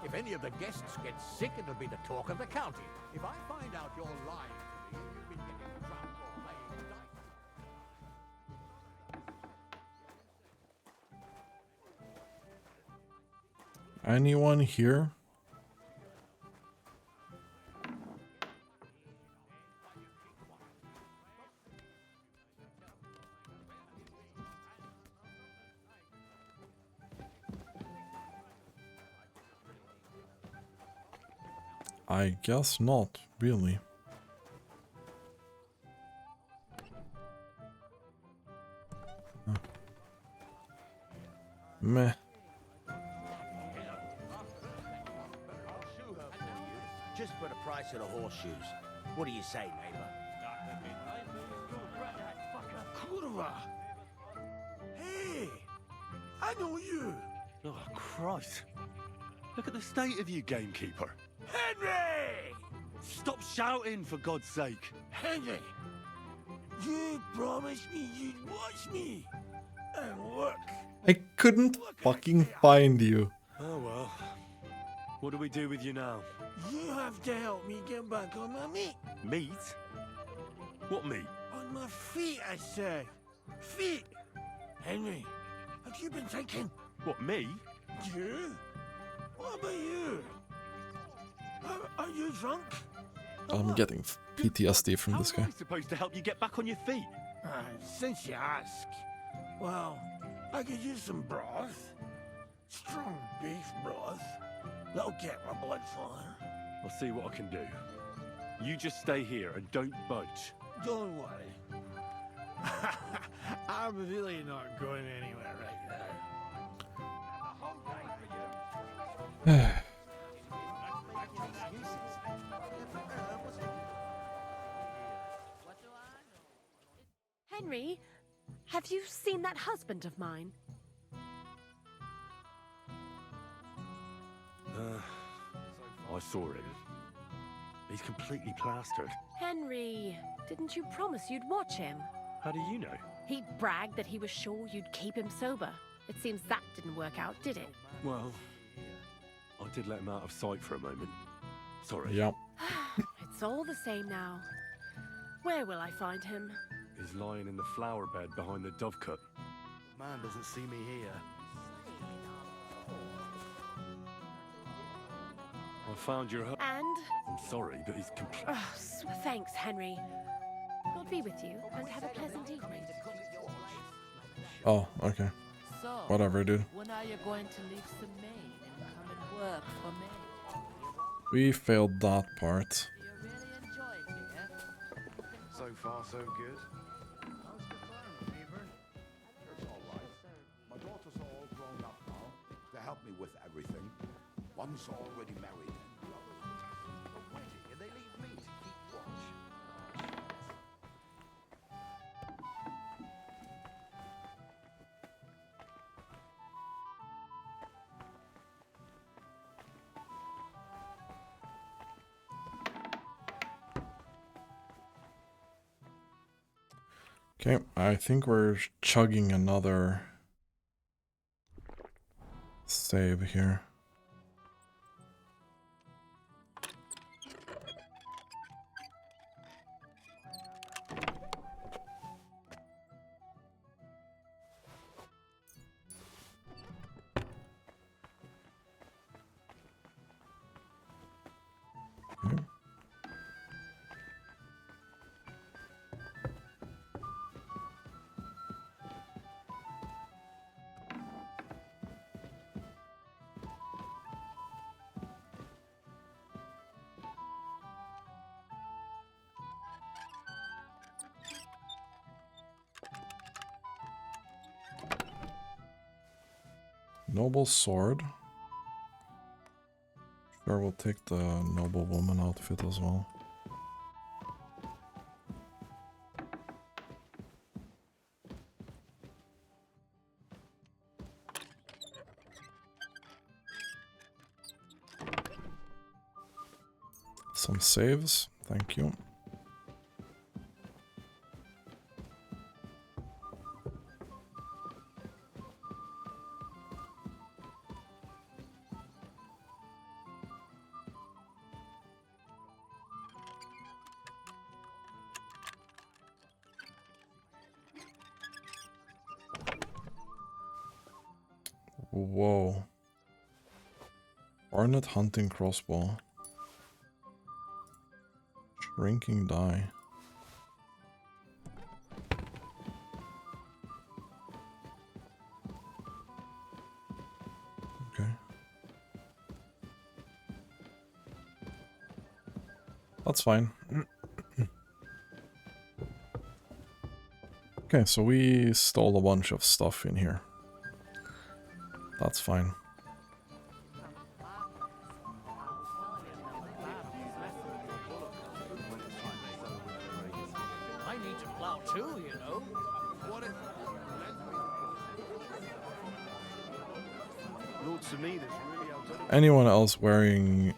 If any of the guests get sick, it'll be the talk of the county. If I find out you're lying to me, you've been getting drunk or playing dice. Anyone here? I guess not, really. Huh. Meh. Just for the price of the horseshoes. What do you say, neighbor? Kurva! Hey! I know you! Oh, Christ. Look at the state of you, gamekeeper. Henry! Stop shouting, for God's sake. Henry! You promised me you'd watch me! And look! I couldn't fucking find you. Oh, well. What do we do with you now? You have to help me get back on my feet. Meat? What meat? On my feet, I said. Feet! Henry, have you been thinking? What, me? You? What about you? Are you drunk? I'm getting PTSD from this guy. How am I supposed to help you get back on your feet? Since you ask, well, I could use some broth. Strong beef broth. That'll get my blood flowing. I'll see what I can do. You just stay here and don't budge. Don't worry. I'm really not going anywhere right now. Henry, have you seen that husband of mine? I saw him. He's completely plastered. Henry, didn't you promise you'd watch him? How do you know? He bragged that he was sure you'd keep him sober. It seems that didn't work out, did it? Well, I did let him out of sight for a moment. Sorry. Yep. It's all the same now. Where will I find him? He's lying in the flower bed behind the dovecote. Man doesn't see me here. I found your husband. And? I'm sorry, but he's complete. Oh, thanks, Henry. God be with you, and have a pleasant evening. Oh, okay. So, Whatever, dude. when are you going to leave some Maine and come and work for me? We failed that part. You really enjoying here? So far, so good. How's the farm, neighbor? It's all right. My daughters are all grown up now. They help me with everything. One's already married and the other... And they leave me to keep watch. Okay, I think we're chugging another save here. Okay. Noble sword. Sure, we'll take the noble woman outfit as well. Some saves, thank you. Whoa. Hornet hunting crossbow. Shrinking die. Okay. That's fine. Okay, so we stole a bunch of stuff in here. That's fine. I need to plow too, you know. What if... Lord Samida's really outdone it. Anyone else wearing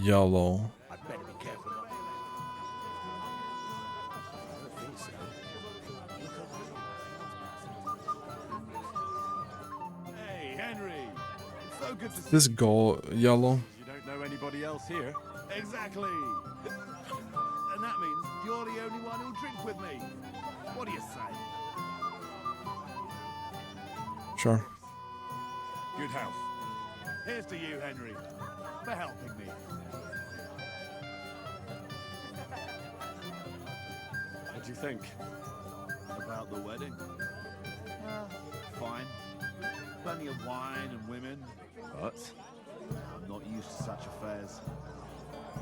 yellow? I'd better be careful not. I don't think so. Hey, Henry. It's so good to see This go yellow. you. Don't know anybody else here. Exactly. And that means you're the only one who'll drink with me. What do you say? Sure. Good health. Here's to you, Henry, for helping me. What do you think? About the wedding? Fine. Plenty of wine and women. But I'm not used to such affairs.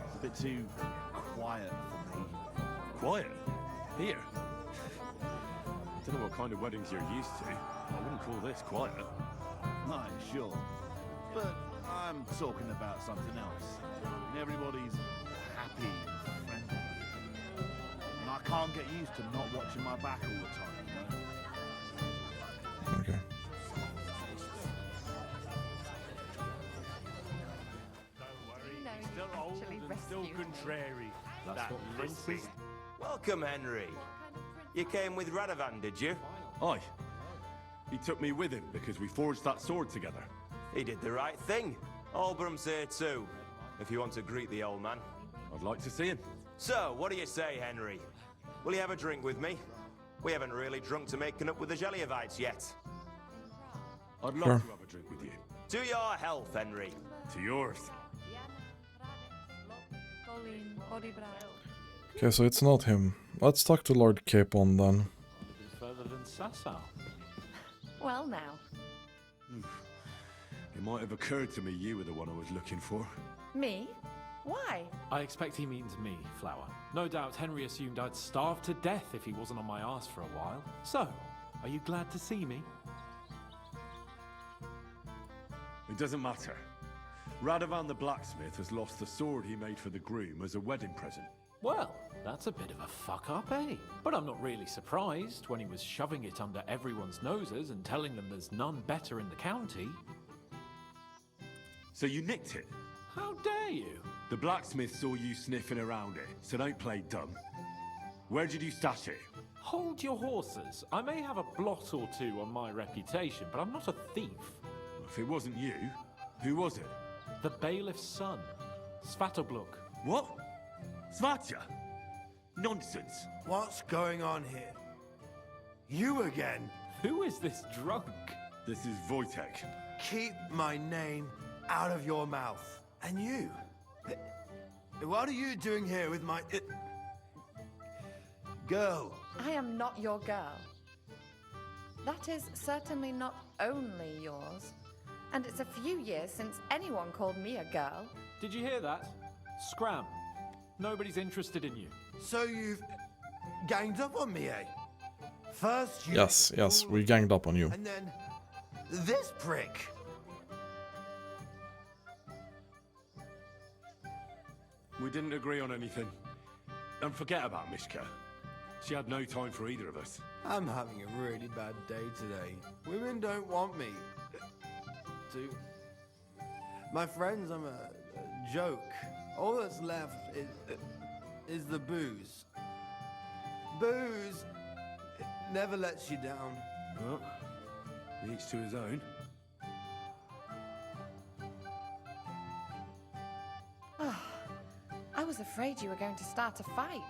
It's a bit too quiet for me. quiet. Here. I don't know what kind of weddings you're used to. I wouldn't call this quiet. No, sure. But I'm talking about something else. Everybody's happy and friendly. And I can't get used to not watching my back all the time, you know? Okay. Still old and still contrary. That's what princes. Welcome, Henry. You came with Radovan, did you? Aye. He took me with him because we forged that sword together. He did the right thing. Albrum's here too, if you want to greet the old man. I'd like to see him. So, what do you say, Henry? Will you have a drink with me? We haven't really drunk to making up with the Jelliavites yet. I'd love Sure. to have a drink with you. To your health, Henry. To yours. Okay, so it's not him. Let's talk to Lord Capon then. Further than Sasau. Well now. It might have occurred to me you were the one I was looking for. Me? Why? I expect he means me, Flower. No doubt Henry assumed I'd starve to death if he wasn't on my ass for a while. So, are you glad to see me? It doesn't matter. Radovan the blacksmith has lost the sword he made for the groom as a wedding present. Well, that's a bit of a fuck up, eh? But I'm not really surprised when he was shoving it under everyone's noses and telling them there's none better in the county. So you nicked it? How dare you? The blacksmith saw you sniffing around it, so don't play dumb. Where did you stash it? Hold your horses. I may have a blot or two on my reputation, but I'm not a thief. If it wasn't you, who was it? The bailiff's son, Svatobluk. What? Svatya? Nonsense. What's going on here? You again? Who is this drunk? This is Wojtek. Keep my name out of your mouth. And you? What are you doing here with my... girl? I am not your girl. That is certainly not only yours. And it's a few years since anyone called me a girl. Did you hear that? Scram. Nobody's interested in you. So you've ganged up on me, eh? First you... Yes, we ganged up on you. And then this prick. We didn't agree on anything. And forget about Mishka. She had no time for either of us. I'm having a really bad day today. Women don't want me. My friends, I'm a joke. All that's left is the booze. Booze never lets you down. Well, each to his own. Oh, I was afraid you were going to start a fight.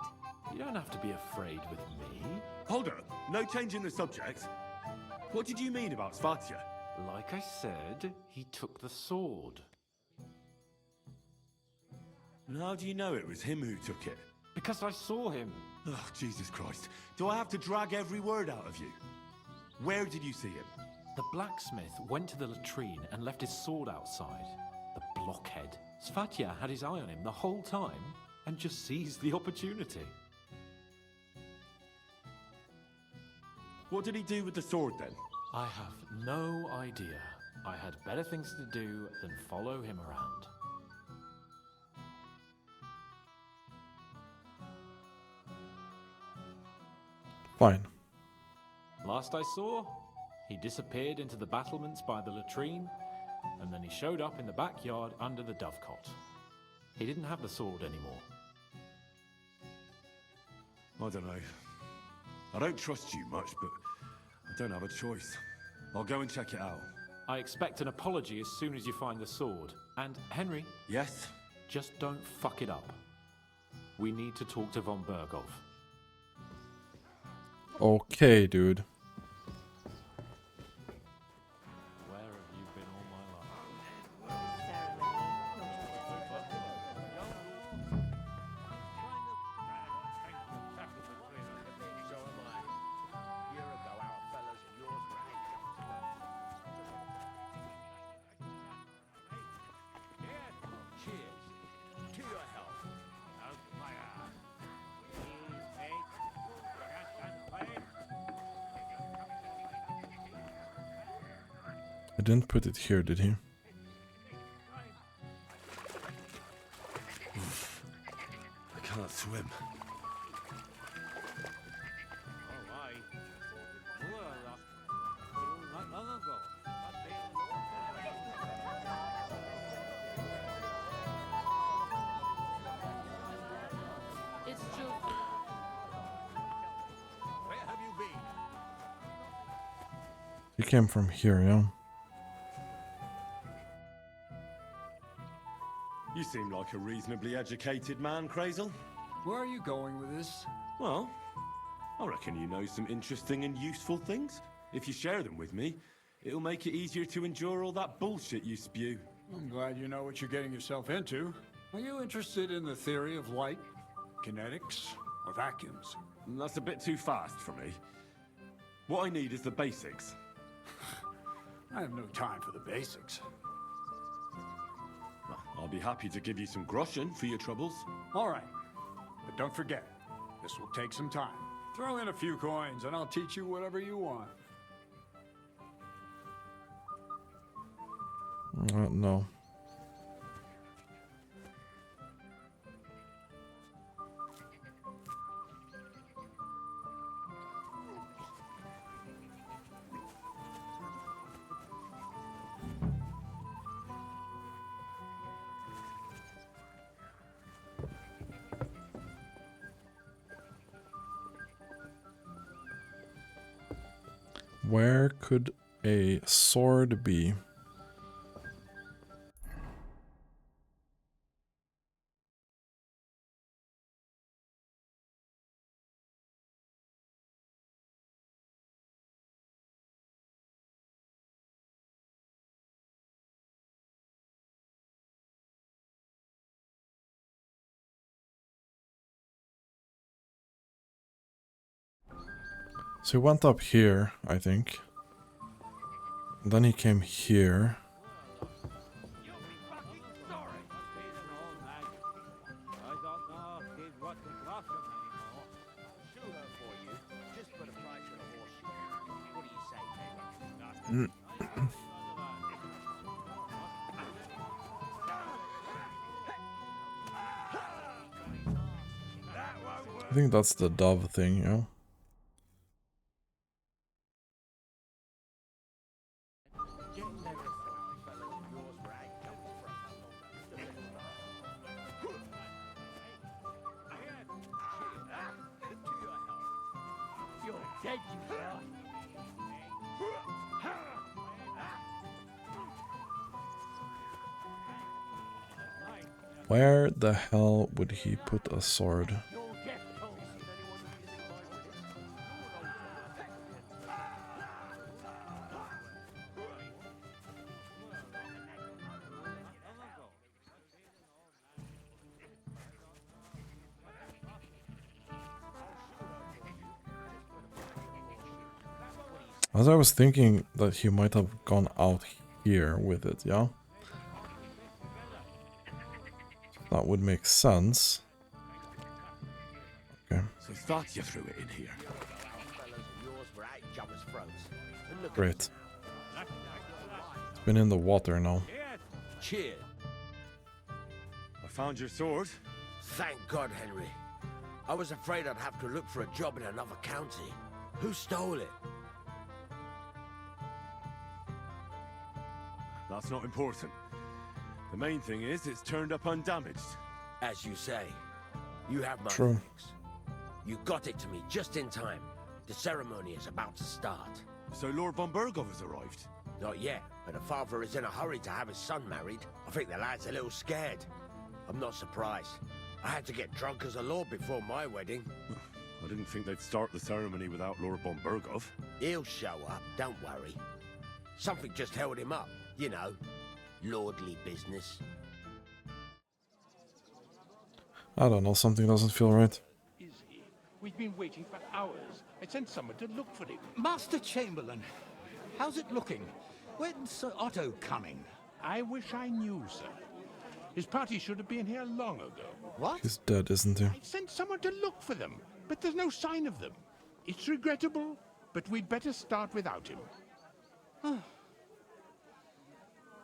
You don't have to be afraid with me. Hold up. No change in the subject. What did you mean about Svatya? Like I said, he took the sword. And how do you know it was him who took it? Because I saw him. Oh, Jesus Christ. Do I have to drag every word out of you? Where did you see him? The blacksmith went to the latrine and left his sword outside. The blockhead. Svatya had his eye on him the whole time and just seized the opportunity. What did he do with the sword then? I have no idea. I had better things to do than follow him around. Fine. Last I saw, he disappeared into the battlements by the latrine, and then he showed up in the backyard under the dovecot. He didn't have the sword anymore. I don't know. I don't trust you much, but I don't have a choice. I'll go and check it out. I expect an apology as soon as you find the sword. And, Henry... Yes? Just don't fuck it up. We need to talk to von Berghoff. Okay, dude. Where have you been all my life? Cheers. To your health. I didn't put it here, did he? I can't swim. It's just... Where have you been? He came from here, yeah? You seem like a reasonably educated man, Crazel. Where are you going with this? Well, I reckon you know some interesting and useful things. If you share them with me, it'll make it easier to endure all that bullshit you spew. I'm glad you know what you're getting yourself into. Are you interested in the theory of light, kinetics, or vacuums? That's a bit too fast for me. What I need is the basics. I have no time for the basics. Well, I'll be happy to give you some groschen for your troubles. All right, but don't forget, this will take some time. Throw in a few coins and I'll teach you whatever you want. No. Where could a sword be? So he went up here, I think. Then he came here. I think that's the dove thing, you know? Where the hell would he put a sword? As I was thinking that he might have gone out here with it, yeah? That would make sense. Okay. So thought you threw it in here. Great. It's been in the water now. Cheers. I found your sword. Thank God, Henry. I was afraid I'd have to look for a job in another county. Who stole it? That's not important. The main thing is it's turned up undamaged. As you say, you have my True. thanks. You got it to me just in time. The ceremony is about to start. So Lord von Burgov has arrived? Not yet, but the father is in a hurry to have his son married. I think the lad's a little scared. I'm not surprised. I had to get drunk as a lord before my wedding. I didn't think they'd start the ceremony without Lord von Burgov. He'll show up, don't worry. Something just held him up, you know. Lordly business. I don't know, something doesn't feel right. Is he? We've been waiting for hours. I sent someone to look for him. Master Chamberlain, how's it looking? When's Sir Otto coming? I wish I knew, sir. His party should have been here long ago. What? He's dead, isn't he? I sent someone to look for them, but there's no sign of them. It's regrettable, but we'd better start without him.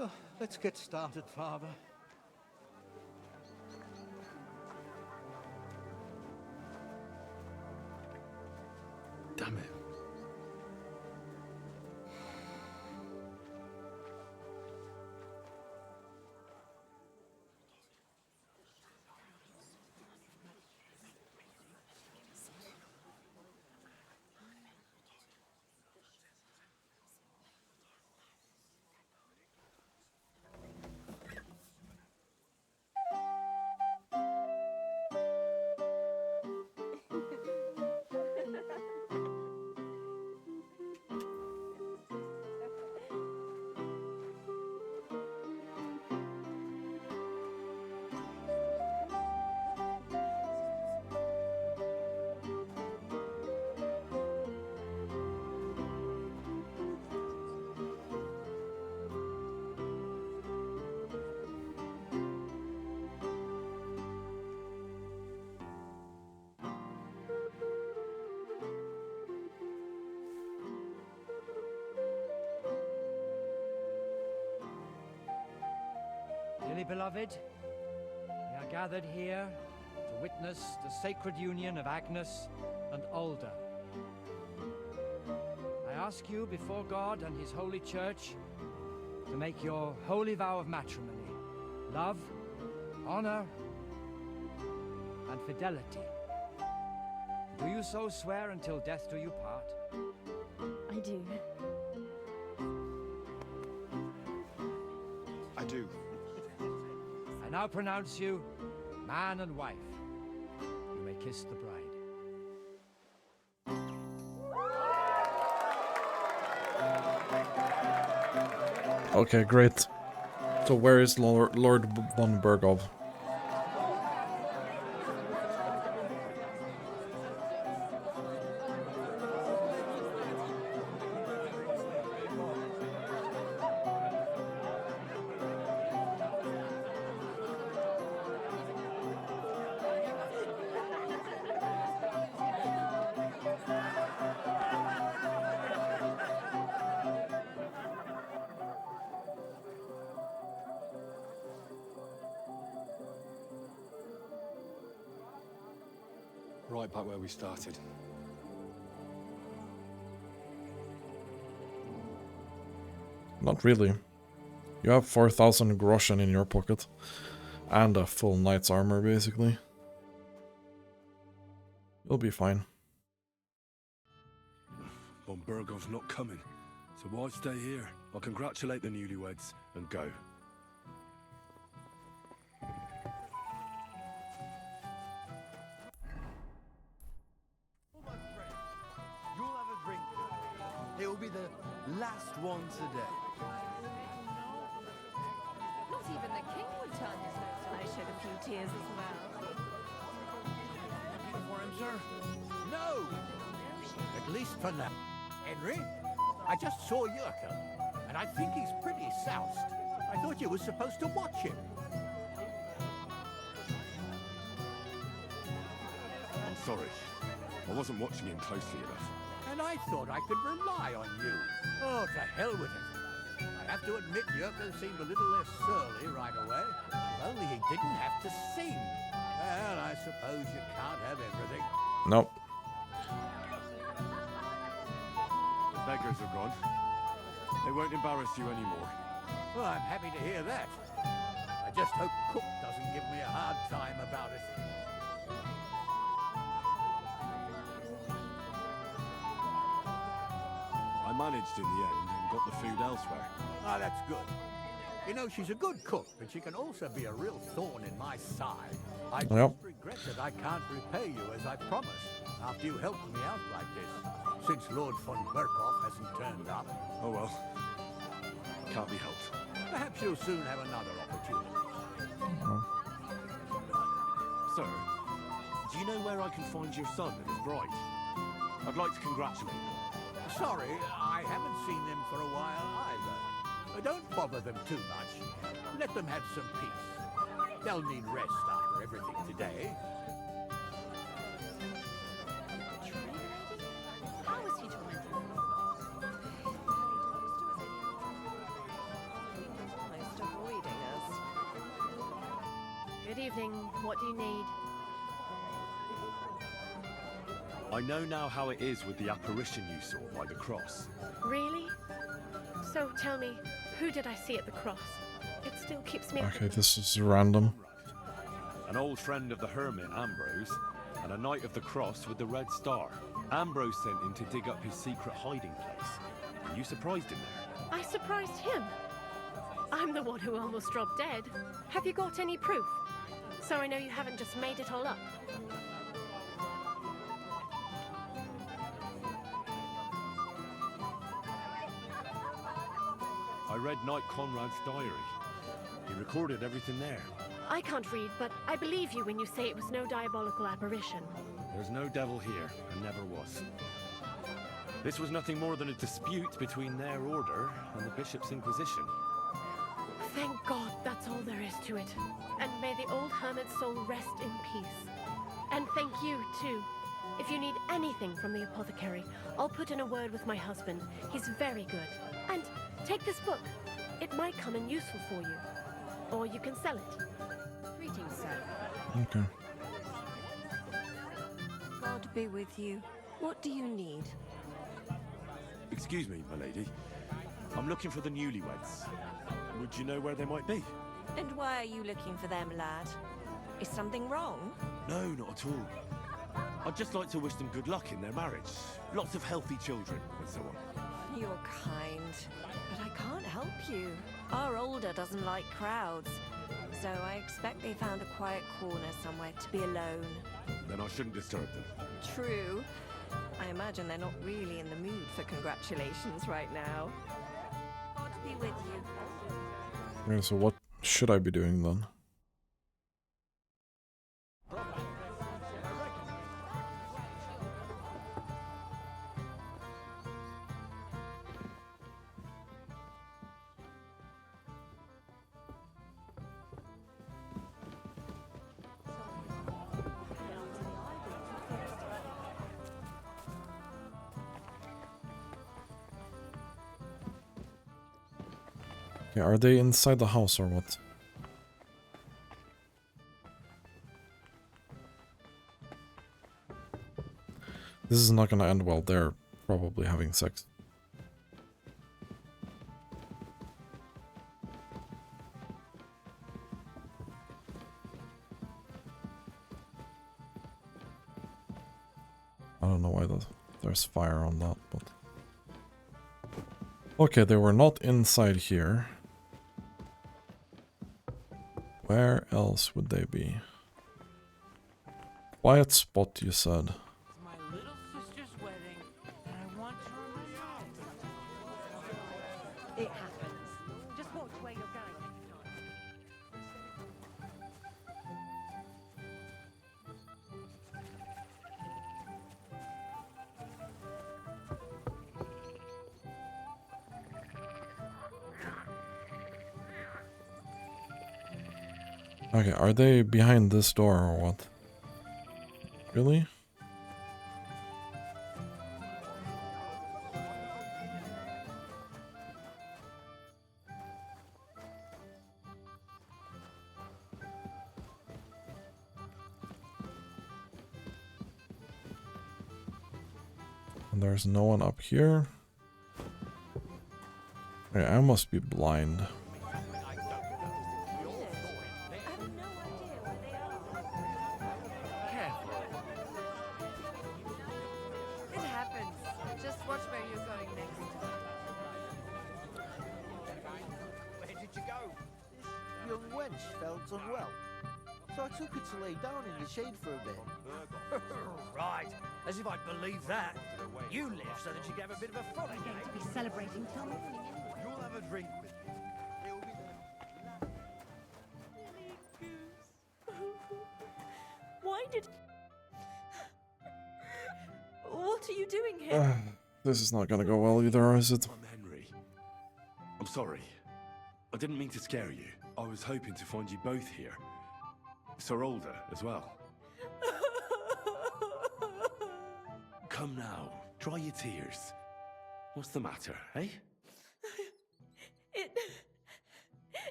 Oh, let's get started, Father. Damn it. Dearly beloved, we are gathered here to witness the sacred union of Agnes and Alda. I ask you before God and His holy church to make your holy vow of matrimony, love, honor, and fidelity. Do you so swear until death do you part? I I do. I do. I now pronounce you man and wife. You may kiss the bride. Okay, great. So where is Lord von Bergov? Right back where we started. Not really. You have 4,000 groschen in your pocket. And a full knight's armor, basically. You'll be fine. Von Bergov's not coming, so why stay here? I'll congratulate the newlyweds and go. You'll have a drink. It will be the last one today. Not even the king would turn his nose. I shed a few tears as well. For him, sir? No! At least for now. Henry, I just saw Yurka, and I think he's pretty soused. I thought you were supposed to watch him. I'm sorry. I wasn't watching him closely enough. And I thought I could rely on you. Oh, to hell with it. I have to admit Yurka seemed a little less surly right away. If only he didn't have to sing. Well, I suppose you can't have everything. Nope. The beggars are gone. They won't embarrass you anymore. Well, I'm happy to hear that. I just hope Cook doesn't give me a hard time about it. I managed in the end and got the food elsewhere. Ah, that's good. You know, she's a good cook, but she can also be a real thorn in my side. I just regret that I can't repay you as I promised after you helped me out like this, since Lord von Berkhoff hasn't turned up. Oh well. Can't be helped. Perhaps you'll soon have another opportunity. Sir, do you know where I can find your son and his bride? I'd like to congratulate them. Sorry, I haven't seen them for a while either. Don't bother them too much. Let them have some peace. They'll need rest after everything today. How is he trying Most avoiding us. Good evening. What do you need? I know now how it is with the apparition you saw by the cross. Really? So tell me, who did I see at the cross? It still keeps me... Okay, this is random. An old friend of the hermit, Ambrose, and a knight of the cross with the red star. Ambrose sent him to dig up his secret hiding place. And you surprised him there. I surprised him. I'm the one who almost dropped dead. Have you got any proof? So I know you haven't just made it all up. I read Knight Conrad's diary. He recorded everything there. I can't read, but I believe you when you say it was no diabolical apparition. There's no devil here, and never was. This was nothing more than a dispute between their order and the Bishop's Inquisition. Thank God that's all there is to it. And may the old hermit's soul rest in peace. And thank you, too. If you need anything from the apothecary, I'll put in a word with my husband. He's very good. And take this book. It might come in useful for you. Or you can sell it. Greetings, sir. Okay. God be with you. What do you need? Excuse me, my lady. I'm looking for the newlyweds. Would you know where they might be? And why are you looking for them, lad? Is something wrong? No, not at all. I'd just like to wish them good luck in their marriage. Lots of healthy children, and so on. You're kind, but I can't help you. Our older doesn't like crowds, so I expect they found a quiet corner somewhere to be alone. Then I shouldn't disturb them. True. I imagine they're not really in the mood for congratulations right now. God be with you. Okay, so what should I be doing then? Okay, are they inside the house or what? This is not gonna end well. They're probably having sex. I don't know why there's fire on that, but... Okay, they were not inside here. Where else would they be? Quiet spot, you said. My little sister's wedding, and I want to It happens. Just watch where you're going. Okay, are they behind this door or what? Really? And there's no one up here. Okay, I must be blind. It happens. Just watch where you're going next. Where did you go? This young wench felt unwell, so I took her to lay down in the shade for a bit. Right, as if I'd believe that. You live so that you can have a bit of a frolic. We're going to be celebrating till morning. You'll have a drink with me. It'll be Why did... What are you doing here? This is not gonna go well either, is it? I'm Henry. I'm sorry. I didn't mean to scare you. I was hoping to find you both here. Sir Older as well. Come now, dry your tears. What's the matter, eh? It's...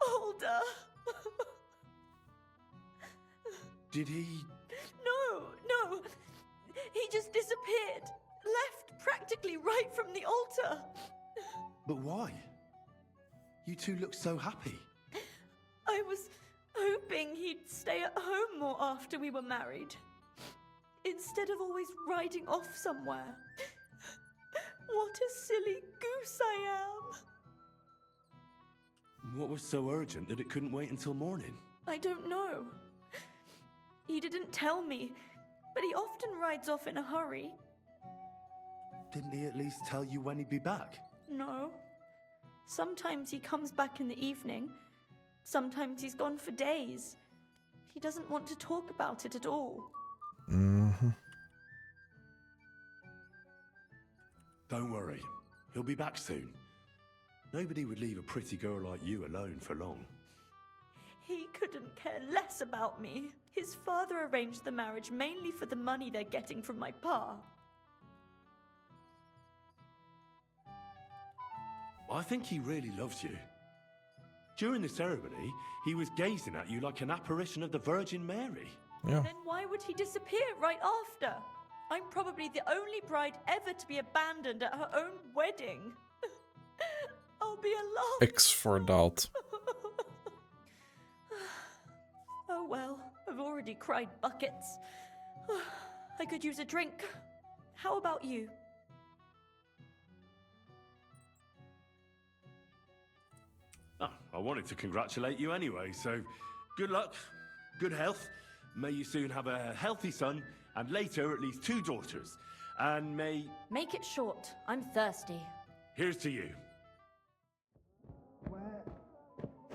Older. Did he... No. He just disappeared. Left practically right from the altar. But why? You two look so happy. I was hoping he'd stay at home more after we were married. Instead of always riding off somewhere. What a silly goose I am. What was so urgent that it couldn't wait until morning? I don't know. He didn't tell me, but he often rides off in a hurry. Didn't he at least tell you when he'd be back? No. Sometimes he comes back in the evening. Sometimes he's gone for days. He doesn't want to talk about it at all. Mm-hmm. Don't worry. He'll be back soon. Nobody would leave a pretty girl like you alone for long. He couldn't care less about me. His father arranged the marriage mainly for the money they're getting from my pa. I think he really loves you. During the ceremony, he was gazing at you like an apparition of the Virgin Mary. Yeah. Then why would he disappear right after? I'm probably the only bride ever to be abandoned at her own wedding. I'll be alone. X for doubt. Oh well, I've already cried buckets. I could use a drink. How about you? Oh, I wanted to congratulate you anyway, so good luck, good health. May you soon have a healthy son, and later at least 2 daughters. And may... Make it short. I'm thirsty. Here's to you.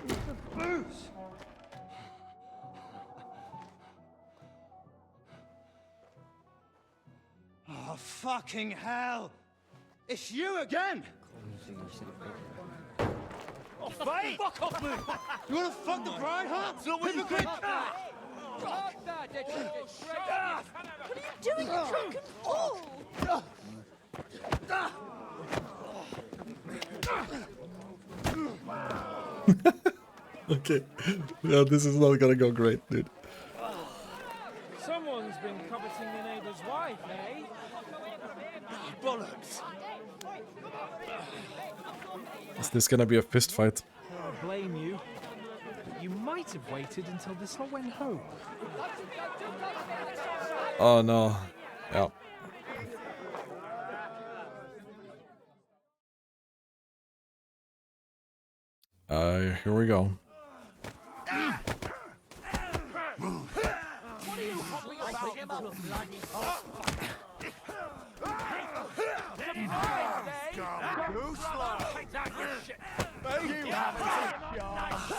The booze! Oh, fucking hell! It's you again! Oh, fight! Fuck off me! You wanna fuck the bride, huh? Hypocrite! What are you doing, you drunken fool? Okay. Yeah, this is not gonna go great, dude. Someone's been coveting your neighbor's wife, eh? Bollocks! Is this gonna be a fist fight? I blame you. You might have waited until this lot went home. Oh no. Yeah. Here we go.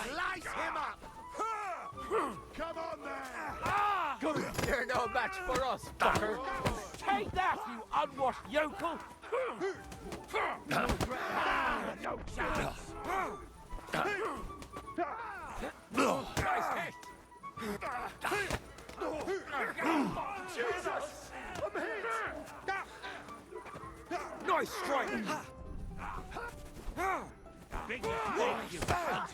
Slice him up! Come on there! You're no match for us, fucker. Take that, you unwashed yokel! No chance! Nice hit! Jesus! I'm hit! Nice strike! Big you cunt!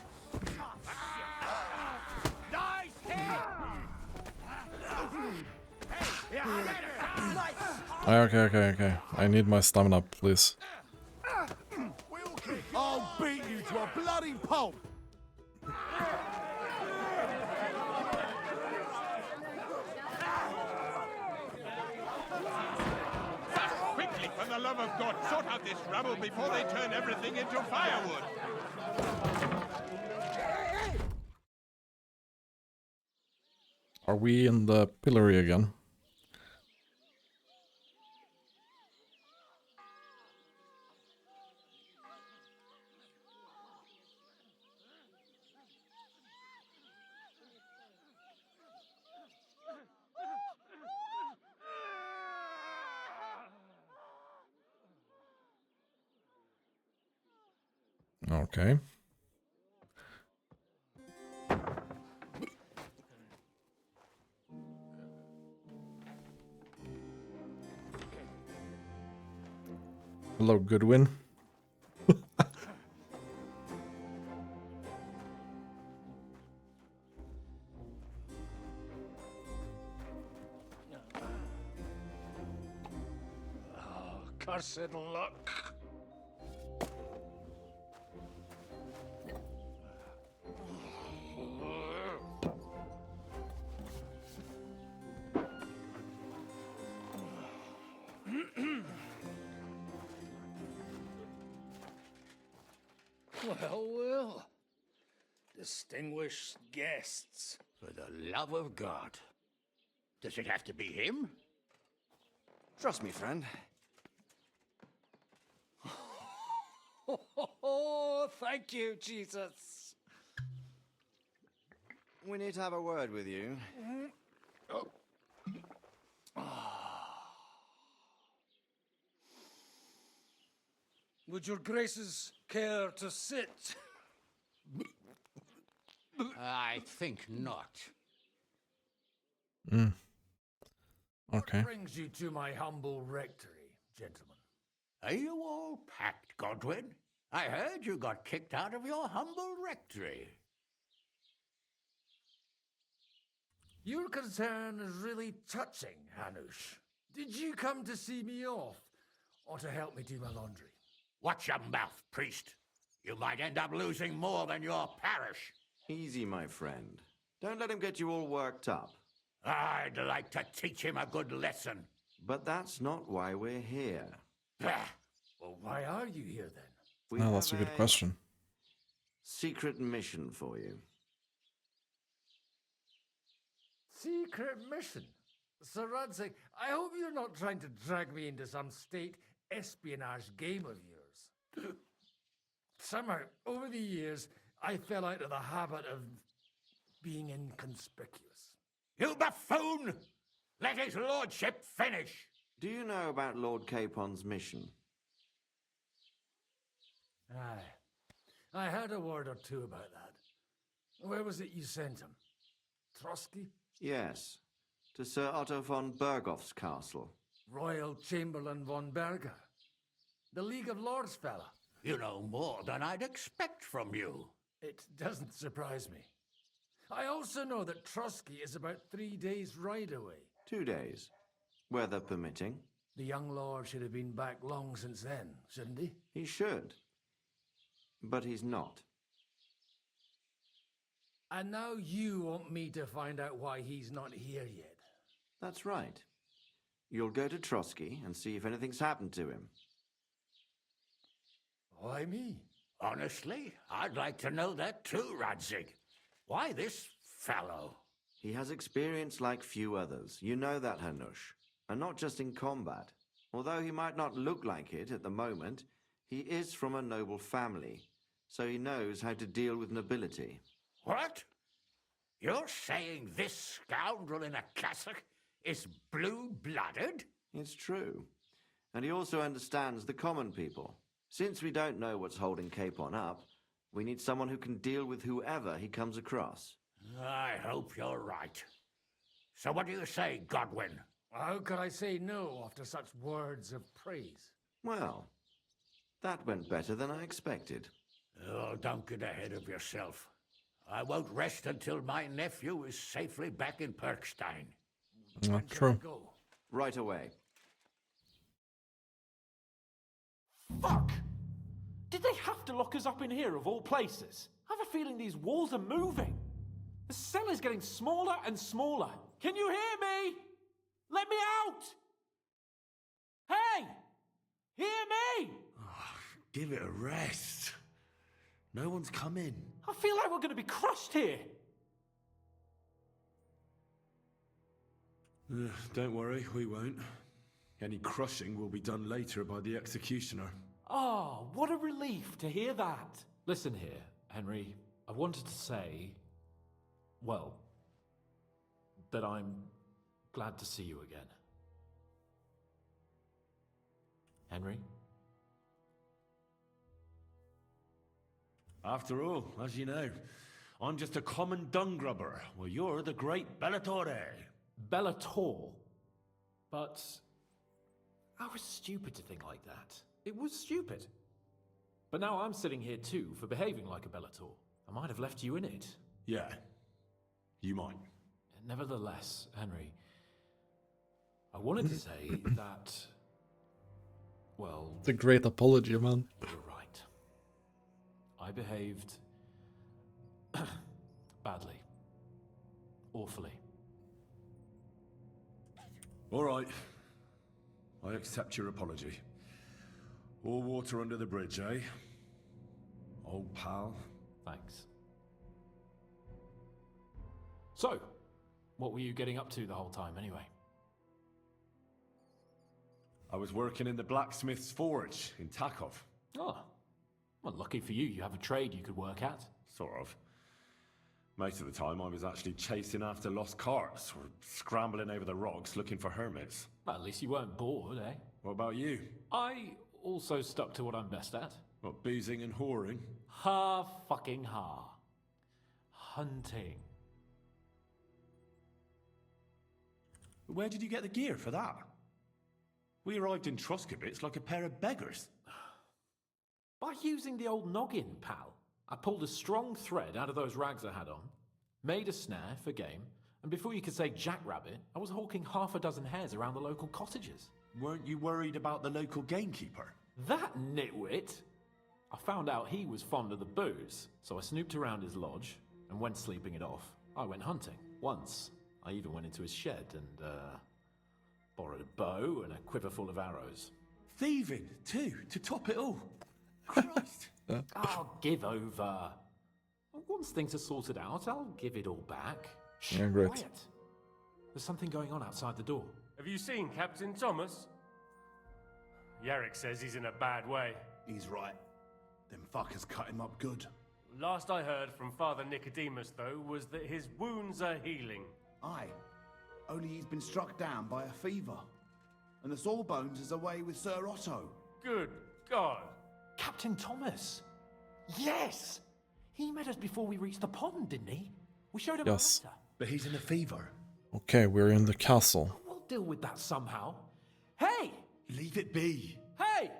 Nice hit! Okay. I need my stamina, please. I'll beat you to a bloody pulp! Quickly, for the love of God, sort out this rabble before they turn everything into firewood. Are we in the pillory again? Okay. Hello, Goodwin. Cursed luck. Well. Distinguished guests. For the love of God. Does it have to be him? Trust me, friend. Oh, thank you, Jesus. We need to have a word with you. Oh. Would your graces care to sit? I think not. Okay. What brings you to my humble rectory, gentlemen? Are you all packed, Godwin? I heard you got kicked out of your humble rectory. Your concern is really touching, Hanush. Did you come to see me off, or to help me do my laundry? Watch your mouth, priest. You might end up losing more than your parish. Easy, my friend. Don't let him get you all worked up. I'd like to teach him a good lesson. But that's not why we're here. Well, why are you here then? We Well, that's a have good question. secret mission for you. Secret mission? Sir Radzig, I hope you're not trying to drag me into some state espionage game of yours. Somehow, over the years, I fell out of the habit of being inconspicuous. You buffoon! Let his lordship finish! Do you know about Lord Capon's mission? Aye. I heard a word or two about that. Where was it you sent him? Trotsky? Yes, to Sir Otto von Bergoff's castle. Royal Chamberlain von Berger. The League of Lords fella. You know more than I'd expect from you. It doesn't surprise me. I also know that Trotsky is about 3 days' ride away. 2 days, weather permitting. The young lord should have been back long since then, shouldn't he? He should. But he's not. And now you want me to find out why he's not here yet. That's right. You'll go to Trotsky and see if anything's happened to him. Why me? Honestly, I'd like to know that too, Radzig. Why this fellow? He has experience like few others. You know that, Hanush. And not just in combat. Although he might not look like it at the moment, he is from a noble family, so he knows how to deal with nobility. What? You're saying this scoundrel in a cassock is blue-blooded? It's true. And he also understands the common people. Since we don't know what's holding Capon up, we need someone who can deal with whoever he comes across. I hope you're right. So what do you say, Godwin? How could I say no after such words of praise? Well, that went better than I expected. Oh, don't get ahead of yourself. I won't rest until my nephew is safely back in Perkstein. True. Right away. Fuck! Did they have to lock us up in here of all places? I have a feeling these walls are moving. The cell is getting smaller and smaller. Can you hear me? Let me out! Hey! Hear me! Give it a rest. No one's coming. I feel like we're going to be crushed here. Don't worry, we won't. Any crushing will be done later by the executioner. Oh, what a relief to hear that. Listen here, Henry. I wanted to say, well, that I'm glad to see you again. Henry? After all, as you know, I'm just a common dung grubber, while you're the great Bellatore. Bellator? But I was stupid to think like that. It was stupid. But now I'm sitting here too for behaving like a Bellator. I might have left you in it. Yeah, you might. Nevertheless, Henry, I wanted to say that, well... It's a great apology, man. You're right. I behaved badly. Awfully. All right. I accept your apology. All water under the bridge, eh? Old pal. Thanks. So, what were you getting up to the whole time, anyway? I was working in the blacksmith's forge in Takov. Oh. Well, lucky for you, you have a trade you could work at. Sort of. Most of the time I was actually chasing after lost carts or scrambling over the rocks looking for hermits. Well, at least you weren't bored, eh? What about you? I also stuck to what I'm best at. What, boozing and whoring? Ha-fucking-ha. Hunting. Where did you get the gear for that? We arrived in Troskowitz like a pair of beggars. By using the old noggin, pal. I pulled a strong thread out of those rags I had on, made a snare for game, and before you could say jackrabbit, I was hawking half a dozen hares around the local cottages. Weren't you worried about the local gamekeeper? That nitwit! I found out he was fond of the booze, so I snooped around his lodge, and when sleeping it off, I went hunting. Once, I even went into his shed and borrowed a bow and a quiver full of arrows. Thieving, too, to top it all. Christ. Oh, give over. Once things are sorted out, I'll give it all back. Shh, Yeah, great. quiet. There's something going on outside the door. Have you seen Captain Thomas? Yarrick says he's in a bad way. He's right. Them fuckers cut him up good. Last I heard from Father Nicodemus, though, was that his wounds are healing. Aye. Only he's been struck down by a fever. And the Sawbones is away with Sir Otto. Good God. Captain Thomas! Yes! He met us before we reached the pond, didn't he? We showed him Yes. a letter. But he's in a fever. Okay, we're in the castle. We'll deal with that somehow. Hey! Leave it be. Hey!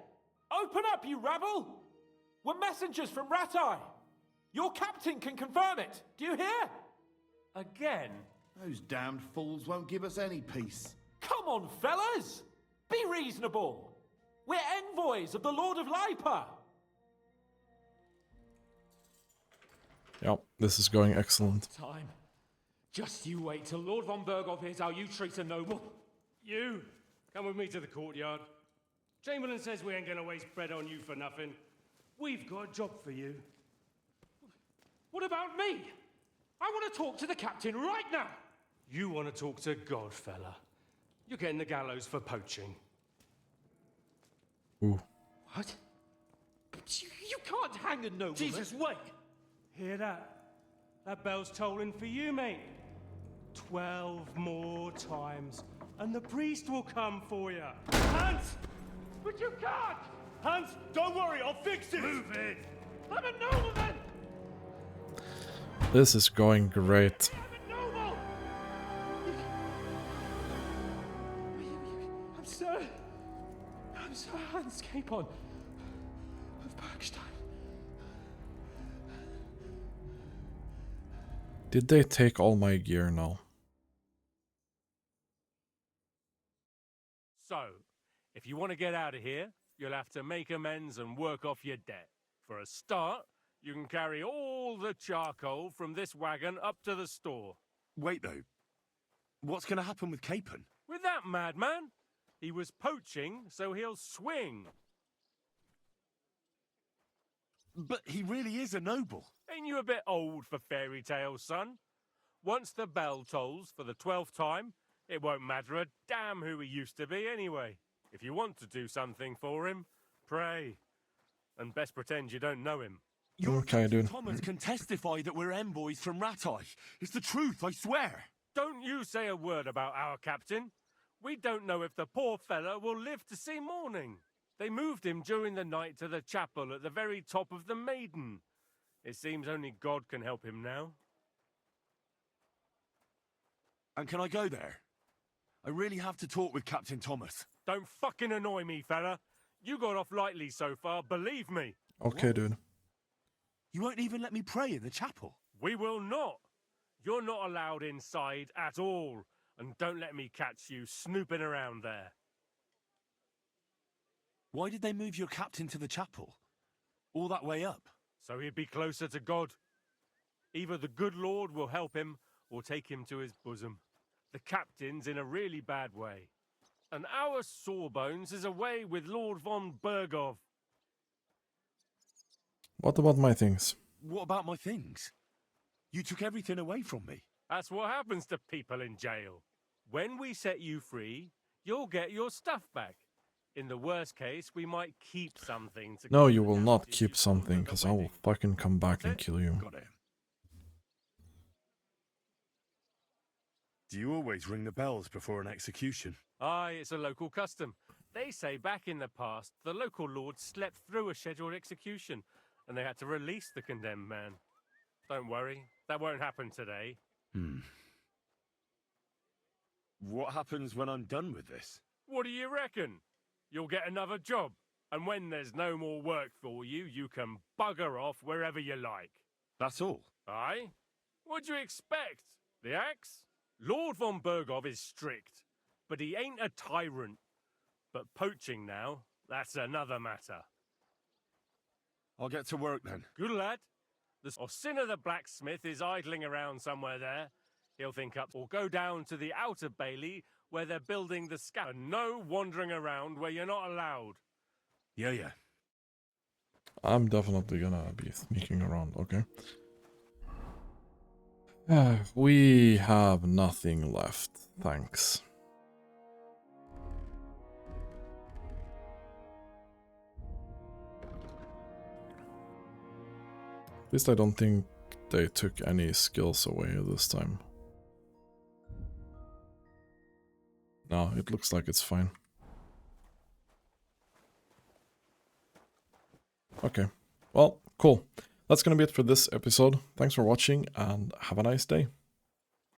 Open up, you rabble! We're messengers from Ratai. Your captain can confirm it. Do you hear? Again? Those damned fools won't give us any peace. Come on, fellas! Be reasonable. We're envoys of the Lord of Lipa. Yep, this is going excellent. Time. Just you wait till Lord von Berghoff hears how you treat a noble. You, come with me to the courtyard. Chamberlain says we ain't gonna waste bread on you for nothing. We've got a job for you. What about me? I want to talk to the captain right now. You want to talk to God, fella. You're getting the gallows for poaching. Ooh. What? But you can't hang a nobleman. Jesus, wait! Hear that? That bell's tolling for you, mate. 12 more times, and the priest will come for you. Hans! But you can't! Hans, don't worry, I'll fix it! Move it! I'm a nobleman! This is going great. I'm Sir Hans Capon of Bergstein. Did they take all my gear now? So, if you want to get out of here, you'll have to make amends and work off your debt. For a start, you can carry all the charcoal from this wagon up to the store. Wait, though. What's going to happen with Capon? With that madman? He was poaching, so he'll swing. But he really is a noble. Ain't you a bit old for fairy tales, son? Once the bell tolls for the 12th time, it won't matter a damn who he used to be anyway. If you want to do something for him, pray. And best pretend you don't know him. Okay, dude. Thomas can testify that we're envoys from Ratai. It's the truth, I swear. Don't you say a word about our captain. We don't know if the poor fella will live to see morning. They moved him during the night to the chapel at the very top of the Maiden. It seems only God can help him now. And can I go there? I really have to talk with Captain Thomas. Don't fucking annoy me, fella. You got off lightly so far, believe me. Okay, dude. You won't even let me pray in the chapel. We will not. You're not allowed inside at all. And don't let me catch you snooping around there. Why did they move your captain to the chapel? All that way up? So he'd be closer to God. Either the good Lord will help him, or take him to his bosom. The captain's in a really bad way. And our Sawbones is away with Lord von Berghoff. What about my things? What about my things? You took everything away from me. That's what happens to people in jail. When we set you free, you'll get your stuff back. In the worst case, we might keep something to... No, you will not keep something, because I will fucking come back and kill you. Got it. Do you always ring the bells before an execution? Aye, it's a local custom. They say back in the past, the local lord slept through a scheduled execution, and they had to release the condemned man. Don't worry, that won't happen today. What happens when I'm done with this? What do you reckon? You'll get another job, and when there's no more work for you, you can bugger off wherever you like. That's all? Aye? What do you expect? The axe? Lord von Berghoff is strict, but he ain't a tyrant. But poaching now, that's another matter. I'll get to work then. Good lad. The Osinner the blacksmith is idling around somewhere there. He'll think up or go down to the outer bailey where they're building the scout. And no wandering around where you're not allowed. Yeah, yeah. I'm definitely gonna be sneaking around, okay? We have nothing left, thanks. At least I don't think they took any skills away this time. No, it looks like it's fine. Okay, well, cool. That's gonna be it for this episode. Thanks for watching and have a nice day.